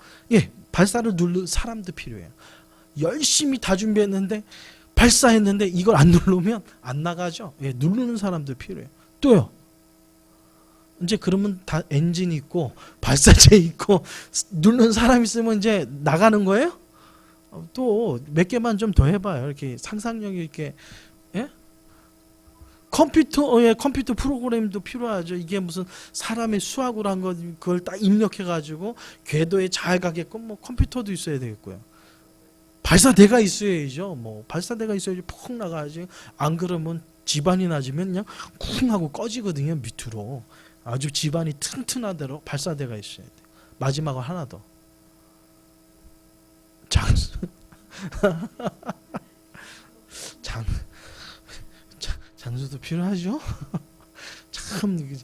발사를 누르는 사람도 필요해요. 열심히 다 준비했는데 발사했는데 이걸 안 누르면 안 나가죠. 누르는 사람도 필요해요. 또요, 이제 그러면 다 엔진이 있고 발사체 있고 누르는 사람 있으면 이제 나가는 거예요? 또 몇 개만 좀 더 해봐요. 이렇게 상상력이 이렇게, 컴퓨터 프로그램도 필요하죠. 이게 무슨 사람의 수학으로 한 거, 그걸 딱 입력해가지고 궤도에 잘 가게끔 뭐 컴퓨터도 있어야 되겠고요. 발사대가 있어야죠. 발사대가 있어야지 푹 나가야지. 안 그러면 집안이 낮으면 그냥 쿵 하고 꺼지거든요. 밑으로. 아주 집안이 튼튼한 대로 발사대가 있어야 돼요. 마지막으로 하나 더. 장수도 필요하죠. 참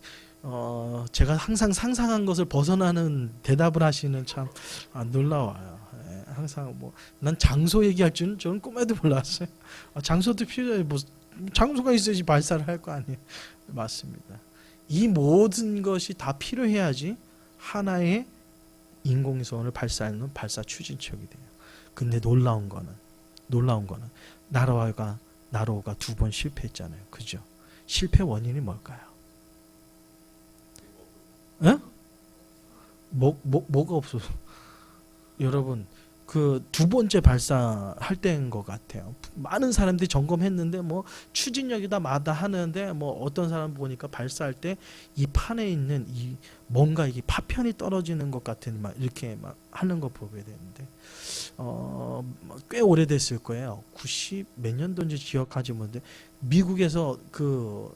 제가 항상 상상한 것을 벗어나는 대답을 하시는, 참 놀라워요. 항상 난 장소 얘기할 줄은 저는 꿈에도 몰랐어요. 장소도 필요해요. 장소가 있어야지 발사를 할 거 아니에요. 맞습니다. 이 모든 것이 다 필요해야지 하나의 인공위성을 발사하는 발사 추진체역이 돼요. 근데 놀라운 거는 나로호가 2번 실패했잖아요. 그죠? 실패 원인이 뭘까요? 뭐가 없어서. 여러분, 그 두 번째 발사할 때인 것 같아요. 많은 사람들이 점검했는데 추진력이다 마다 하는데 어떤 사람 보니까 발사할 때 이 판에 있는 이 뭔가 이게 파편이 떨어지는 것 같은 이렇게 하는 거 보게 되는데, 꽤 오래됐을 거예요. 90 몇 년도인지 기억하지 못하는데 미국에서 그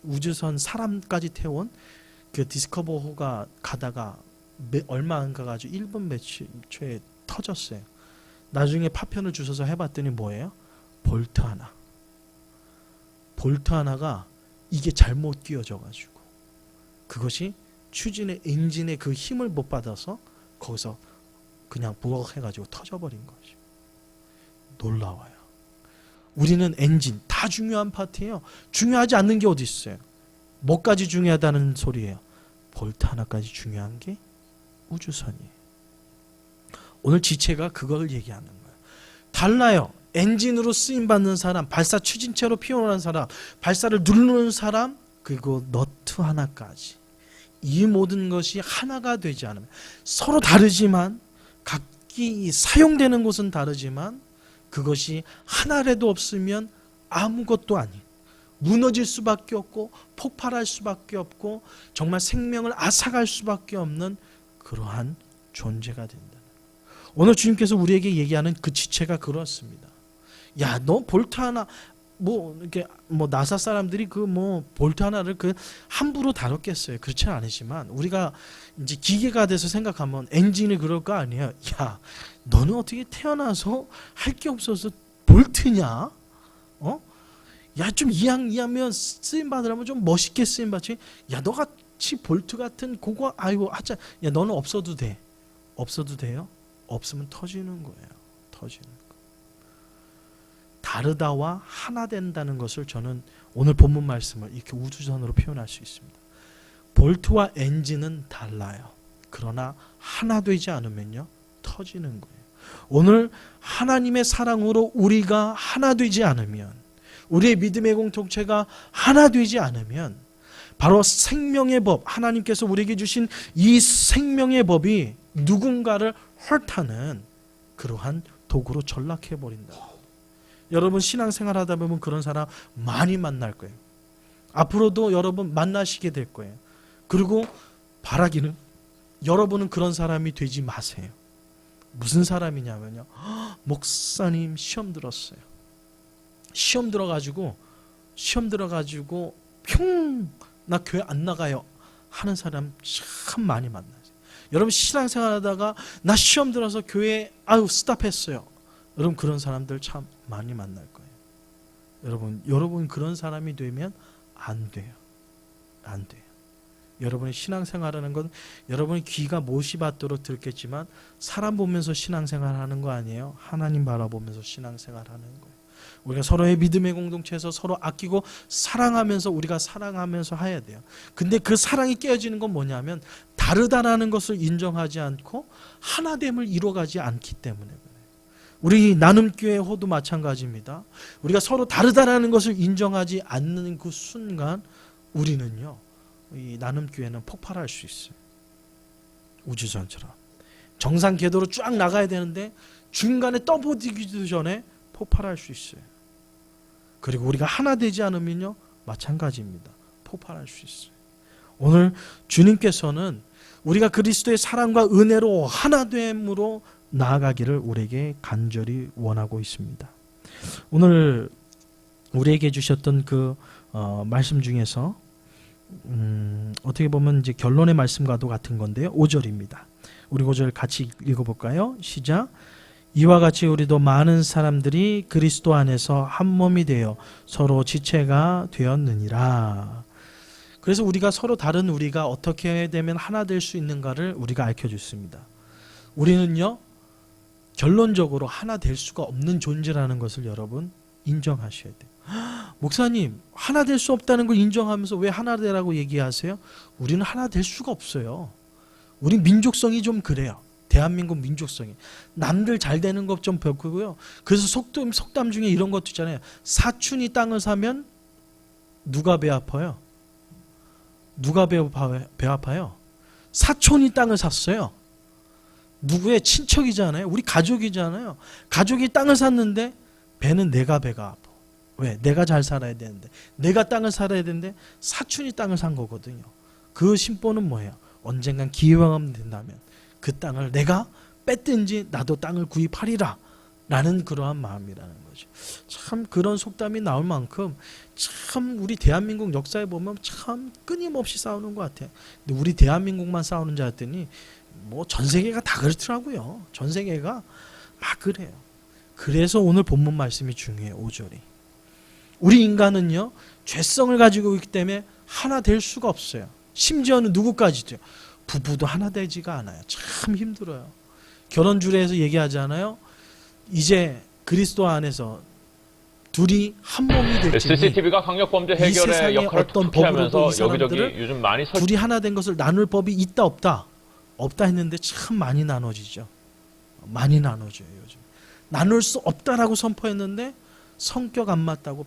우주선 사람까지 태운 그 디스커버호가 가다가 얼마 안 가가지고 1분 몇 초에 터졌어요. 나중에 파편을 주워서 해봤더니 뭐예요? 볼트 하나가 이게 잘못 끼워져가지고 그것이 추진의 엔진의 그 힘을 못 받아서 거기서 그냥 부엌 해가지고 터져버린 거죠. 놀라워요. 우리는 엔진 다 중요한 파트예요. 중요하지 않는 게 어디 있어요? 뭐까지 중요하다는 소리예요? 볼트 하나까지 중요한 게 우주선이에요. 오늘 지체가 그걸 얘기하는 거예요. 달라요. 엔진으로 쓰임받는 사람, 발사 추진체로 피어나는 사람, 발사를 누르는 사람, 그리고 너트 하나까지. 이 모든 것이 하나가 되지 않으면, 서로 다르지만 각기 사용되는 곳은 다르지만 그것이 하나라도 없으면 아무것도 아닌, 무너질 수밖에 없고 폭발할 수밖에 없고 정말 생명을 앗아갈 수밖에 없는 그러한 존재가 된다. 오늘 주님께서 우리에게 얘기하는 그 지체가 그렇습니다. 야, 너 볼트 하나 뭐 이렇게 뭐 나사 사람들이 그 뭐 볼트 하나를 그 함부로 다뤘겠어요. 그렇지는 않으지만 우리가 이제 기계가 돼서 생각하면 엔진이 그럴 거 아니에요. 야, 너는 어떻게 태어나서 할 게 없어서 볼트냐? 어? 야, 좀 이왕이하면 쓰임 받으려면 좀 멋있게 쓰임 받지. 야, 너같이 볼트 같은 그거 아이고 하자. 야, 너는 없어도 돼. 없어도 돼요? 없으면 터지는 거예요. 터지는 거. 다르다와 하나 된다는 것을 저는 오늘 본문 말씀을 이렇게 우주선으로 표현할 수 있습니다. 볼트와 엔진은 달라요. 그러나 하나 되지 않으면요, 터지는 거예요. 오늘 하나님의 사랑으로 우리가 하나 되지 않으면, 우리의 믿음의 공동체가 하나 되지 않으면 바로 생명의 법, 하나님께서 우리에게 주신 이 생명의 법이 누군가를 헐타는 그러한 도구로 전락해버린다. 여러분 신앙생활 하다 보면 그런 사람 많이 만날 거예요. 앞으로도 여러분 만나시게 될 거예요. 그리고 바라기는 여러분은 그런 사람이 되지 마세요. 무슨 사람이냐면요, 목사님 시험 들었어요. 시험 들어가지고 평 나 교회 안 나가요 하는 사람 참 많이 만나요. 여러분 신앙생활 하다가 나 시험 들어서 교회 스탑했어요. 여러분 그런 사람들 참 많이 만날 거예요. 여러분 그런 사람이 되면 안 돼요. 안 돼요. 여러분의 신앙생활하는 건 여러분의 귀가 못이 받도록 들겠지만 사람 보면서 신앙생활하는 거 아니에요. 하나님 바라보면서 신앙생활하는 거예요. 우리가 서로의 믿음의 공동체에서 서로 아끼고 사랑하면서 우리가 사랑하면서 해야 돼요. 근데 그 사랑이 깨어지는 건 뭐냐면 다르다라는 것을 인정하지 않고 하나됨을 이루어가지 않기 때문에 그래요. 우리 나눔교회 호도 마찬가지입니다. 우리가 서로 다르다라는 것을 인정하지 않는 그 순간 우리는요, 이 나눔교회는 폭발할 수 있어요. 우주선처럼 정상 궤도로 쫙 나가야 되는데 중간에 떠보기도 전에 폭발할 수 있어요. 그리고 우리가 하나 되지 않으면요, 마찬가지입니다. 폭발할 수 있어요. 오늘 주님께서는 우리가 그리스도의 사랑과 은혜로 하나됨으로 나아가기를 우리에게 간절히 원하고 있습니다. 오늘 우리에게 주셨던 그 말씀 중에서 어떻게 보면 이제 결론의 말씀과도 같은 건데요. 5절입니다. 우리 5절 같이 읽어볼까요? 시작. 이와 같이 우리도 많은 사람들이 그리스도 안에서 한 몸이 되어 서로 지체가 되었느니라. 그래서 우리가 서로 다른 우리가 어떻게 되면 하나 될 수 있는가를 우리가 알려줬습니다. 우리는요, 결론적으로 하나 될 수가 없는 존재라는 것을 여러분 인정하셔야 돼요. 목사님, 하나 될 수 없다는 걸 인정하면서 왜 하나 되라고 얘기하세요? 우리는 하나 될 수가 없어요. 우리 민족성이 좀 그래요. 대한민국 민족성이 남들 잘 되는 것 좀 배우고요. 그래서 속담 중에 이런 것도 있잖아요. 사촌이 땅을 사면 누가 배 아파요? 누가 배 아파요? 사촌이 땅을 샀어요. 누구의 친척이잖아요. 우리 가족이잖아요. 가족이 땅을 샀는데 배는 배가 아파. 왜? 내가 잘 살아야 되는데, 내가 땅을 살아야 되는데 사촌이 땅을 산 거거든요. 그 심보는 뭐예요? 언젠간 기회가 된다면 그 땅을 내가 뺐든지 나도 땅을 구입하리라 라는 그러한 마음이라는 거죠. 참 그런 속담이 나올 만큼 참 우리 대한민국 역사에 보면 참 끊임없이 싸우는 것 같아요. 근데 우리 대한민국만 싸우는 줄 알았더니 뭐 전 세계가 다 그렇더라고요. 전 세계가 막 그래요. 그래서 오늘 본문 말씀이 중요해요. 5절이. 우리 인간은요, 죄성을 가지고 있기 때문에 하나 될 수가 없어요. 심지어는 누구까지도요. 부부도 하나 되지가 않아요. 참 힘들어요. 결혼 주례에서 얘기하잖아요. 이제 그리스도 안에서 둘이 한 몸이 될지니 CCTV가 강력범죄 이 해결에 세상에 역할을 어떤 톡톡히 하면서 법으로도 이 여기저기 사람들을 요즘 많이 둘이 하나 된 것을 나눌 법이 있다 없다? 없다 했는데 참 많이 나눠지죠. 많이 나눠져요. 요즘. 나눌 수 없다라고 선포했는데 성격 안 맞다고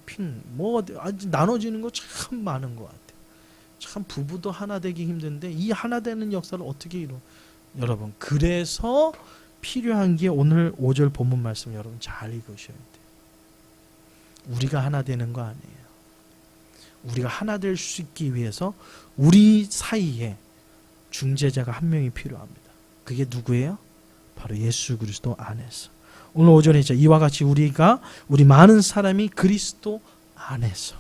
아직 나눠지는 거 참 많은 것 같아요. 참 부부도 하나 되기 힘든데 이 하나 되는 역사를 어떻게 이루어? 여러분, 그래서 필요한 게 오늘 5절 본문 말씀 여러분 잘 읽으셔야 돼요. 우리가 하나 되는 거 아니에요. 우리가 하나 될 수 있기 위해서 우리 사이에 중재자가 한 명이 필요합니다. 그게 누구예요? 바로 예수 그리스도 안에서. 오늘 5절에 이와 같이 우리 많은 사람이 그리스도 안에서.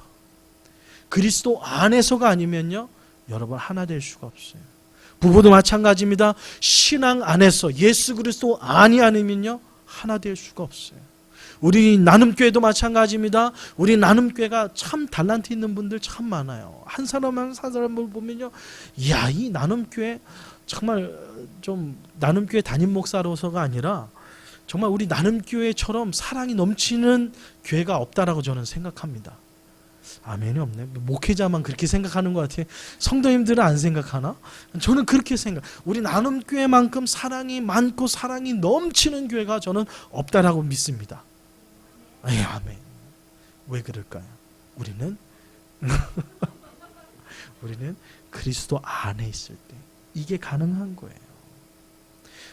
그리스도 안에서가 아니면요, 여러분 하나 될 수가 없어요. 부부도 마찬가지입니다. 신앙 안에서 예수 그리스도 안이 아니면요 하나 될 수가 없어요. 우리 나눔교회도 마찬가지입니다. 우리 나눔교회가 참 달란트 있는 분들 참 많아요. 한 사람 한 사람을 보면요, 이야, 이 나눔교회 정말 좀 나눔교회 담임 목사로서가 아니라 정말 우리 나눔교회처럼 사랑이 넘치는 교회가 없다라고 저는 생각합니다. 아멘이 없네. 목회자만 그렇게 생각하는 것 같아요. 성도님들은 안 생각하나? 저는 그렇게 생각. 우리 나눔교회만큼 사랑이 많고 사랑이 넘치는 교회가 저는 없다라고 믿습니다. 아멘. 왜 그럴까요? 우리는 그리스도 안에 있을 때 이게 가능한 거예요.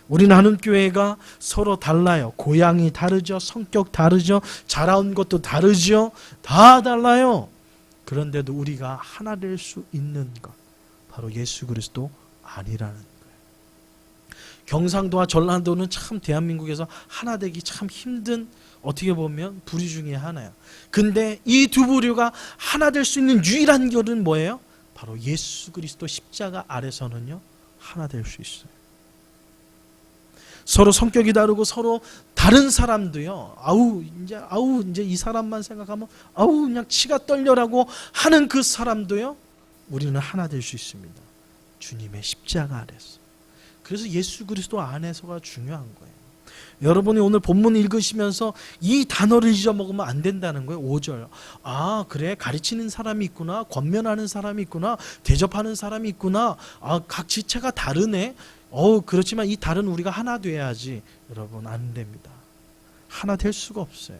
우리 나눔교회가 서로 달라요. 고향이 다르죠. 성격 다르죠. 자라온 것도 다르죠. 다 달라요. 그런데도 우리가 하나 될 수 있는 것, 바로 예수 그리스도 안이라는 거예요. 경상도와 전라도는 참 대한민국에서 하나 되기 참 힘든, 어떻게 보면 부류 중에 하나예요. 근데 이 두 부류가 하나 될 수 있는 유일한 길은 뭐예요? 바로 예수 그리스도 십자가 아래서는요 하나 될 수 있어요. 서로 성격이 다르고 서로 다른 사람도요, 이제 이 사람만 생각하면 그냥 치가 떨려라고 하는 그 사람도요, 우리는 하나 될 수 있습니다. 주님의 십자가 아래서. 그래서 예수 그리스도 안에서가 중요한 거예요. 여러분이 오늘 본문 읽으시면서 이 단어를 잊어먹으면 안 된다는 거예요. 5절. 아, 그래, 가르치는 사람이 있구나, 권면하는 사람이 있구나, 대접하는 사람이 있구나, 각 지체가 다르네. 그렇지만 이 다른 우리가 하나 돼야지. 여러분, 안 됩니다. 하나 될 수가 없어요.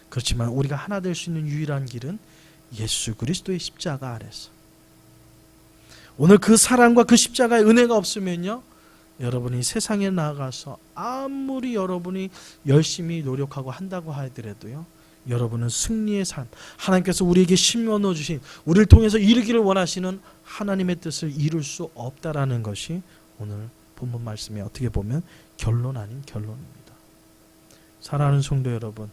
그렇지만 우리가 하나 될 수 있는 유일한 길은 예수 그리스도의 십자가 아래서. 오늘 그 사랑과 그 십자가의 은혜가 없으면요, 여러분이 세상에 나가서 아무리 여러분이 열심히 노력하고 한다고 하더라도요, 여러분은 승리의 삶, 하나님께서 우리에게 심어넣어 주신, 우리를 통해서 이루기를 원하시는 하나님의 뜻을 이룰 수 없다라는 것이 오늘 본문 말씀에 어떻게 보면 결론 아닌 결론입니다. 사랑하는 성도 여러분,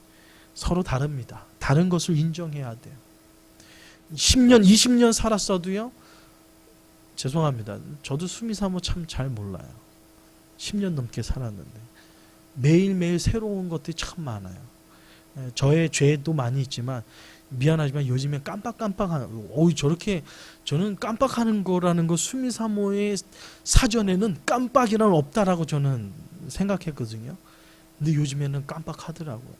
서로 다릅니다. 다른 것을 인정해야 돼요. 10년, 20년 살았어도요, 죄송합니다. 저도 수미사모 참 잘 몰라요. 10년 넘게 살았는데 매일매일 새로운 것들이 참 많아요. 저의 죄도 많이 있지만 미안하지만 요즘에 깜빡깜빡하는, 저렇게 저는 깜빡하는 거라는 거, 수미사모의 사전에는 깜빡이란 없다라고 저는 생각했거든요. 근데 요즘에는 깜빡하더라고요.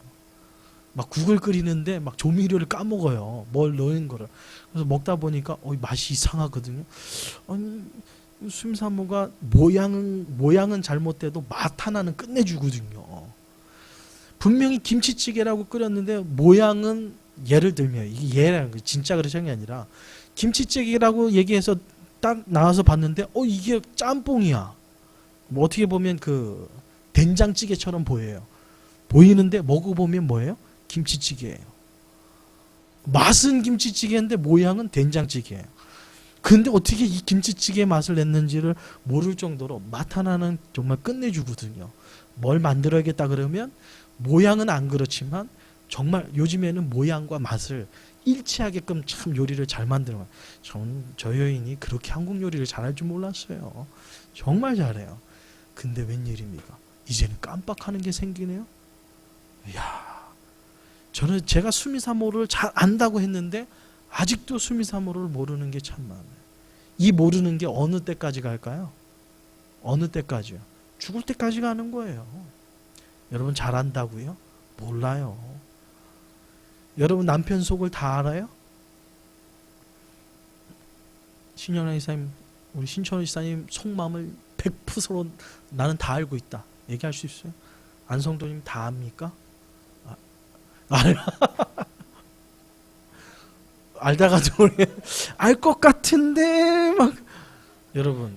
막 국을 끓이는데 막 조미료를 까먹어요. 뭘 넣은 거를. 그래서 먹다 보니까 맛이 이상하거든요. 아니, 수미사모가 모양은 잘못돼도 맛 하나는 끝내주거든요. 분명히 김치찌개라고 끓였는데 모양은, 예를 들면 이게 예라는 거 진짜 그렇지 게 아니라 김치찌개라고 얘기해서 딱 나와서 봤는데 이게 짬뽕이야. 뭐 어떻게 보면 그 된장찌개처럼 보이는데 먹어보면 뭐예요? 김치찌개예요. 맛은 김치찌개인데 모양은 된장찌개예요. 근데 어떻게 이 김치찌개 맛을 냈는지를 모를 정도로 맛 하나는 정말 끝내주거든요. 뭘 만들어야겠다 그러면 모양은 안 그렇지만 정말 요즘에는 모양과 맛을 일치하게끔 참 요리를 잘 만드는 거예요. 저 여인이 그렇게 한국 요리를 잘할 줄 몰랐어요. 정말 잘해요. 근데 웬일입니까? 이제는 깜빡하는 게 생기네요. 이야, 저는 제가 수미사모를 잘 안다고 했는데 아직도 수미사모를 모르는 게 참 많아요. 이 모르는 게 어느 때까지 갈까요? 어느 때까지요? 죽을 때까지 가는 거예요. 여러분 잘 안다고요? 몰라요. 여러분 남편 속을 다 알아요? 신현아 이사님, 우리 신천호 이사님 속마음을 100% 나는 다 알고 있다. 얘기할 수 있어요? 안성도님 다 압니까? 알다가도 알 것 같은데 막. 여러분,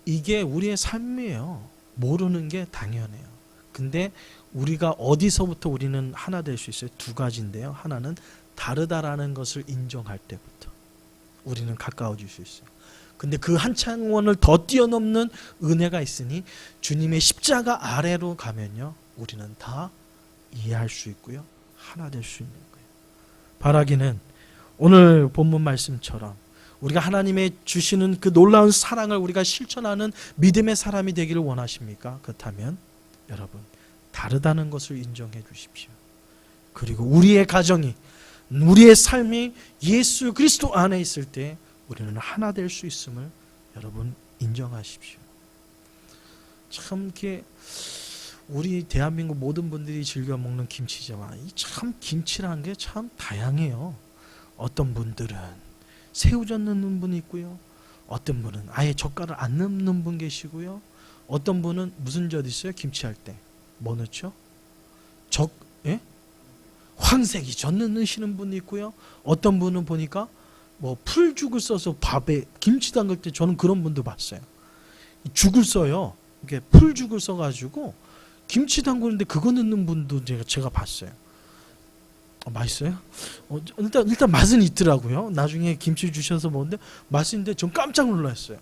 이게 우리의 삶이에요. 모르는 게 당연해요. 근데 우리가 어디서부터 우리는 하나 될 수 있어요? 두 가지인데요. 하나는 다르다라는 것을 인정할 때부터 우리는 가까워질 수 있어요. 근데 그 한 차원을 더 뛰어넘는 은혜가 있으니 주님의 십자가 아래로 가면요, 우리는 다 이해할 수 있고요, 하나 될 수 있는 거예요. 바라기는 오늘 본문 말씀처럼 우리가 하나님의 주시는 그 놀라운 사랑을 우리가 실천하는 믿음의 사람이 되기를 원하십니까? 그렇다면 여러분, 다르다는 것을 인정해 주십시오. 그리고 우리의 가정이, 우리의 삶이 예수 그리스도 안에 있을 때 우리는 하나 될 수 있음을 여러분 인정하십시오. 참 이렇게 우리 대한민국 모든 분들이 즐겨 먹는 김치지만 참 김치라는 게 참 다양해요. 어떤 분들은 새우젓 넣는 분이 있고요. 어떤 분은 아예 젓갈을 안 넣는 분 계시고요. 어떤 분은 무슨 젓 있어요? 김치할 때 뭐 넣죠? 예? 황색이 젓 넣으시는 분이 있고요. 어떤 분은 보니까 뭐 풀죽을 써서 밥에 김치 담글 때 저는 그런 분도 봤어요. 죽을 써요. 이게 풀죽을 써가지고 김치 담그는데 그거 넣는 분도 제가 봤어요. 맛있어요? 일단 맛은 있더라고요. 나중에 김치 주셔서 먹는데 맛있는데 전 깜짝 놀랐어요.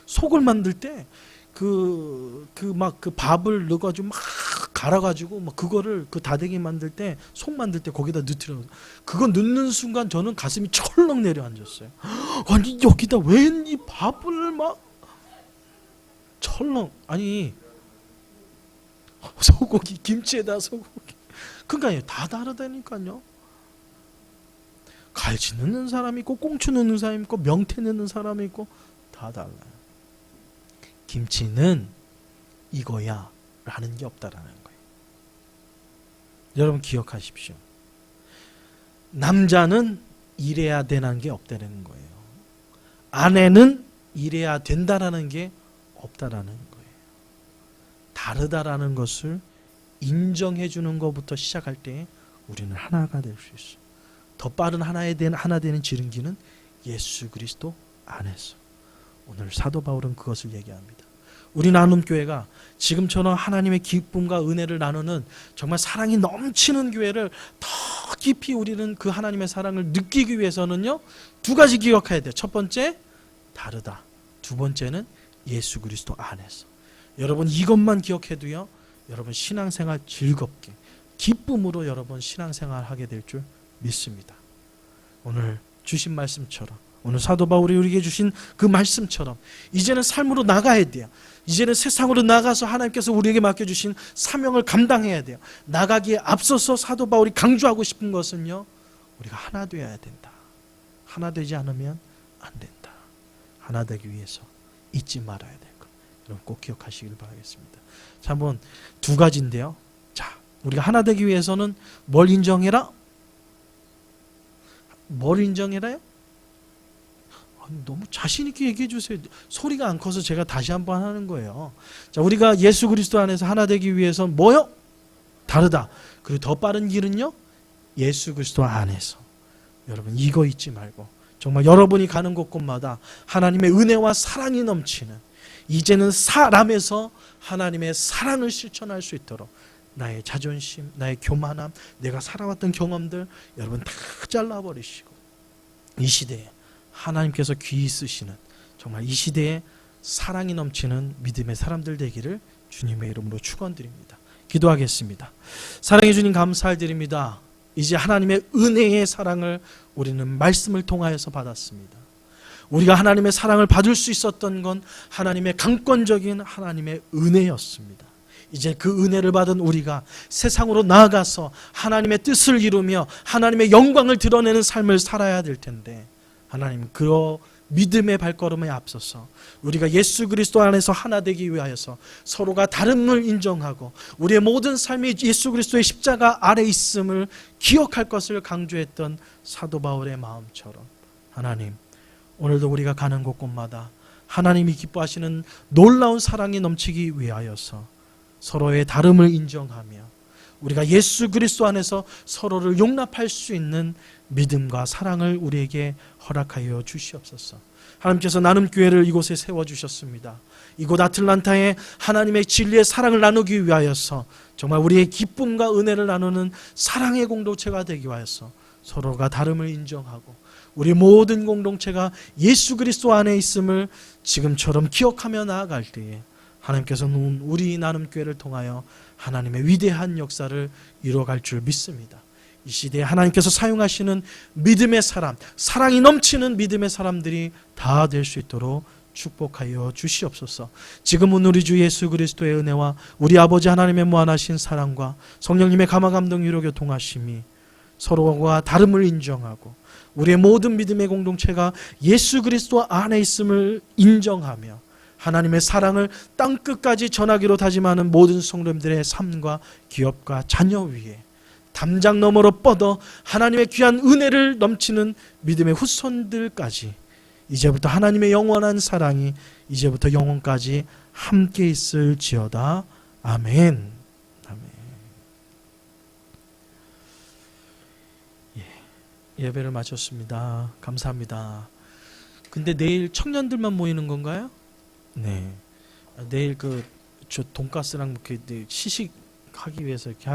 속을 만들 때 그 밥을 넣어가지고 막 갈아가지고 막 그거를 그 다대기 만들 때 속 만들 때 거기다 넣더라고요. 그거 넣는 순간 저는 가슴이 철렁 내려앉았어요. 아니 여기다 왜 이 밥을 막 철렁, 아니 소고기 김치에다 소고기, 그러니까 다 다르다니까요. 갈치 넣는 사람이 있고 꽁치 넣는 사람이 있고 명태 넣는 사람이 있고 다 달라요. 김치는 이거야 라는 게 없다라는 거예요. 여러분 기억하십시오. 남자는 이래야 되는 게 없다는 거예요. 아내는 이래야 된다라는 게 없다라는 거예요. 다르다라는 것을 인정해 주는 것부터 시작할 때 우리는 하나가 될 수 있어요. 더 빠른 하나 되는 지름길은 예수 그리스도 안에서. 오늘 사도 바울은 그것을 얘기합니다. 우리 나눔교회가 지금처럼 하나님의 기쁨과 은혜를 나누는 정말 사랑이 넘치는 교회를 더 깊이 우리는 그 하나님의 사랑을 느끼기 위해서는요, 두 가지 기억해야 돼요. 첫 번째, 다르다. 두 번째는 예수 그리스도 안에서. 여러분 이것만 기억해도요, 여러분 신앙생활 즐겁게 기쁨으로 여러분 신앙생활 하게 될 줄 믿습니다. 오늘 주신 말씀처럼, 오늘 사도 바울이 우리에게 주신 그 말씀처럼 이제는 삶으로 나가야 돼요. 이제는 세상으로 나가서 하나님께서 우리에게 맡겨주신 사명을 감당해야 돼요. 나가기에 앞서서 사도 바울이 강조하고 싶은 것은요, 우리가 하나 되어야 된다. 하나 되지 않으면 안 된다. 하나 되기 위해서 잊지 말아야 될 것, 여러분 꼭 기억하시길 바라겠습니다. 자, 한번 두 가지인데요. 자, 우리가 하나 되기 위해서는 뭘 인정해라? 뭘 인정해라요? 너무 자신 있게 얘기해 주세요. 소리가 안 커서 제가 다시 한번 하는 거예요. 자, 우리가 예수 그리스도 안에서 하나 되기 위해서 뭐요? 다르다. 그리고 더 빠른 길은요, 예수 그리스도 안에서. 여러분 이거 잊지 말고 정말 여러분이 가는 곳곳마다 하나님의 은혜와 사랑이 넘치는, 이제는 사람에서 하나님의 사랑을 실천할 수 있도록 나의 자존심, 나의 교만함, 내가 살아왔던 경험들 여러분 다 잘라버리시고 이 시대에 하나님께서 귀히 쓰시는, 정말 이 시대에 사랑이 넘치는 믿음의 사람들 되기를 주님의 이름으로 축원드립니다. 기도하겠습니다. 사랑해 주님 감사드립니다. 이제 하나님의 은혜의 사랑을 우리는 말씀을 통하여서 받았습니다. 우리가 하나님의 사랑을 받을 수 있었던 건 하나님의 강권적인 하나님의 은혜였습니다. 이제 그 은혜를 받은 우리가 세상으로 나아가서 하나님의 뜻을 이루며 하나님의 영광을 드러내는 삶을 살아야 될 텐데, 하나님 그 믿음의 발걸음에 앞서서 우리가 예수 그리스도 안에서 하나 되기 위하여서 서로가 다름을 인정하고 우리의 모든 삶이 예수 그리스도의 십자가 아래 있음을 기억할 것을 강조했던 사도 바울의 마음처럼, 하나님 오늘도 우리가 가는 곳곳마다 하나님이 기뻐하시는 놀라운 사랑이 넘치기 위하여서 서로의 다름을 인정하며 우리가 예수 그리스도 안에서 서로를 용납할 수 있는 믿음과 사랑을 우리에게 허락하여 주시옵소서. 하나님께서 나눔교회를 이곳에 세워주셨습니다. 이곳 아틀란타에 하나님의 진리의 사랑을 나누기 위하여서 정말 우리의 기쁨과 은혜를 나누는 사랑의 공동체가 되기 위하여서 서로가 다름을 인정하고 우리 모든 공동체가 예수 그리스도 안에 있음을 지금처럼 기억하며 나아갈 때에 하나님께서는 우리 나눔교회를 통하여 하나님의 위대한 역사를 이루어갈 줄 믿습니다. 이 시대에 하나님께서 사용하시는 믿음의 사람, 사랑이 넘치는 믿음의 사람들이 다 될 수 있도록 축복하여 주시옵소서. 지금은 우리 주 예수 그리스도의 은혜와 우리 아버지 하나님의 무한하신 사랑과 성령님의 감화 감동 위로 교통하심이 서로가 다름을 인정하고 우리의 모든 믿음의 공동체가 예수 그리스도 안에 있음을 인정하며 하나님의 사랑을 땅끝까지 전하기로 다짐하는 모든 성도님들의 삶과 기업과 자녀 위에 담장 너머로 뻗어 하나님의 귀한 은혜를 넘치는 믿음의 후손들까지 이제부터 하나님의 영원한 사랑이 이제부터 영원까지 함께 있을지어다. 아멘. 아멘. 예배를 마쳤습니다. 감사합니다. 근데 내일 청년들만 모이는 건가요? 네. 내일 저 돈가스랑 이렇게 시식하기 위해서 이렇게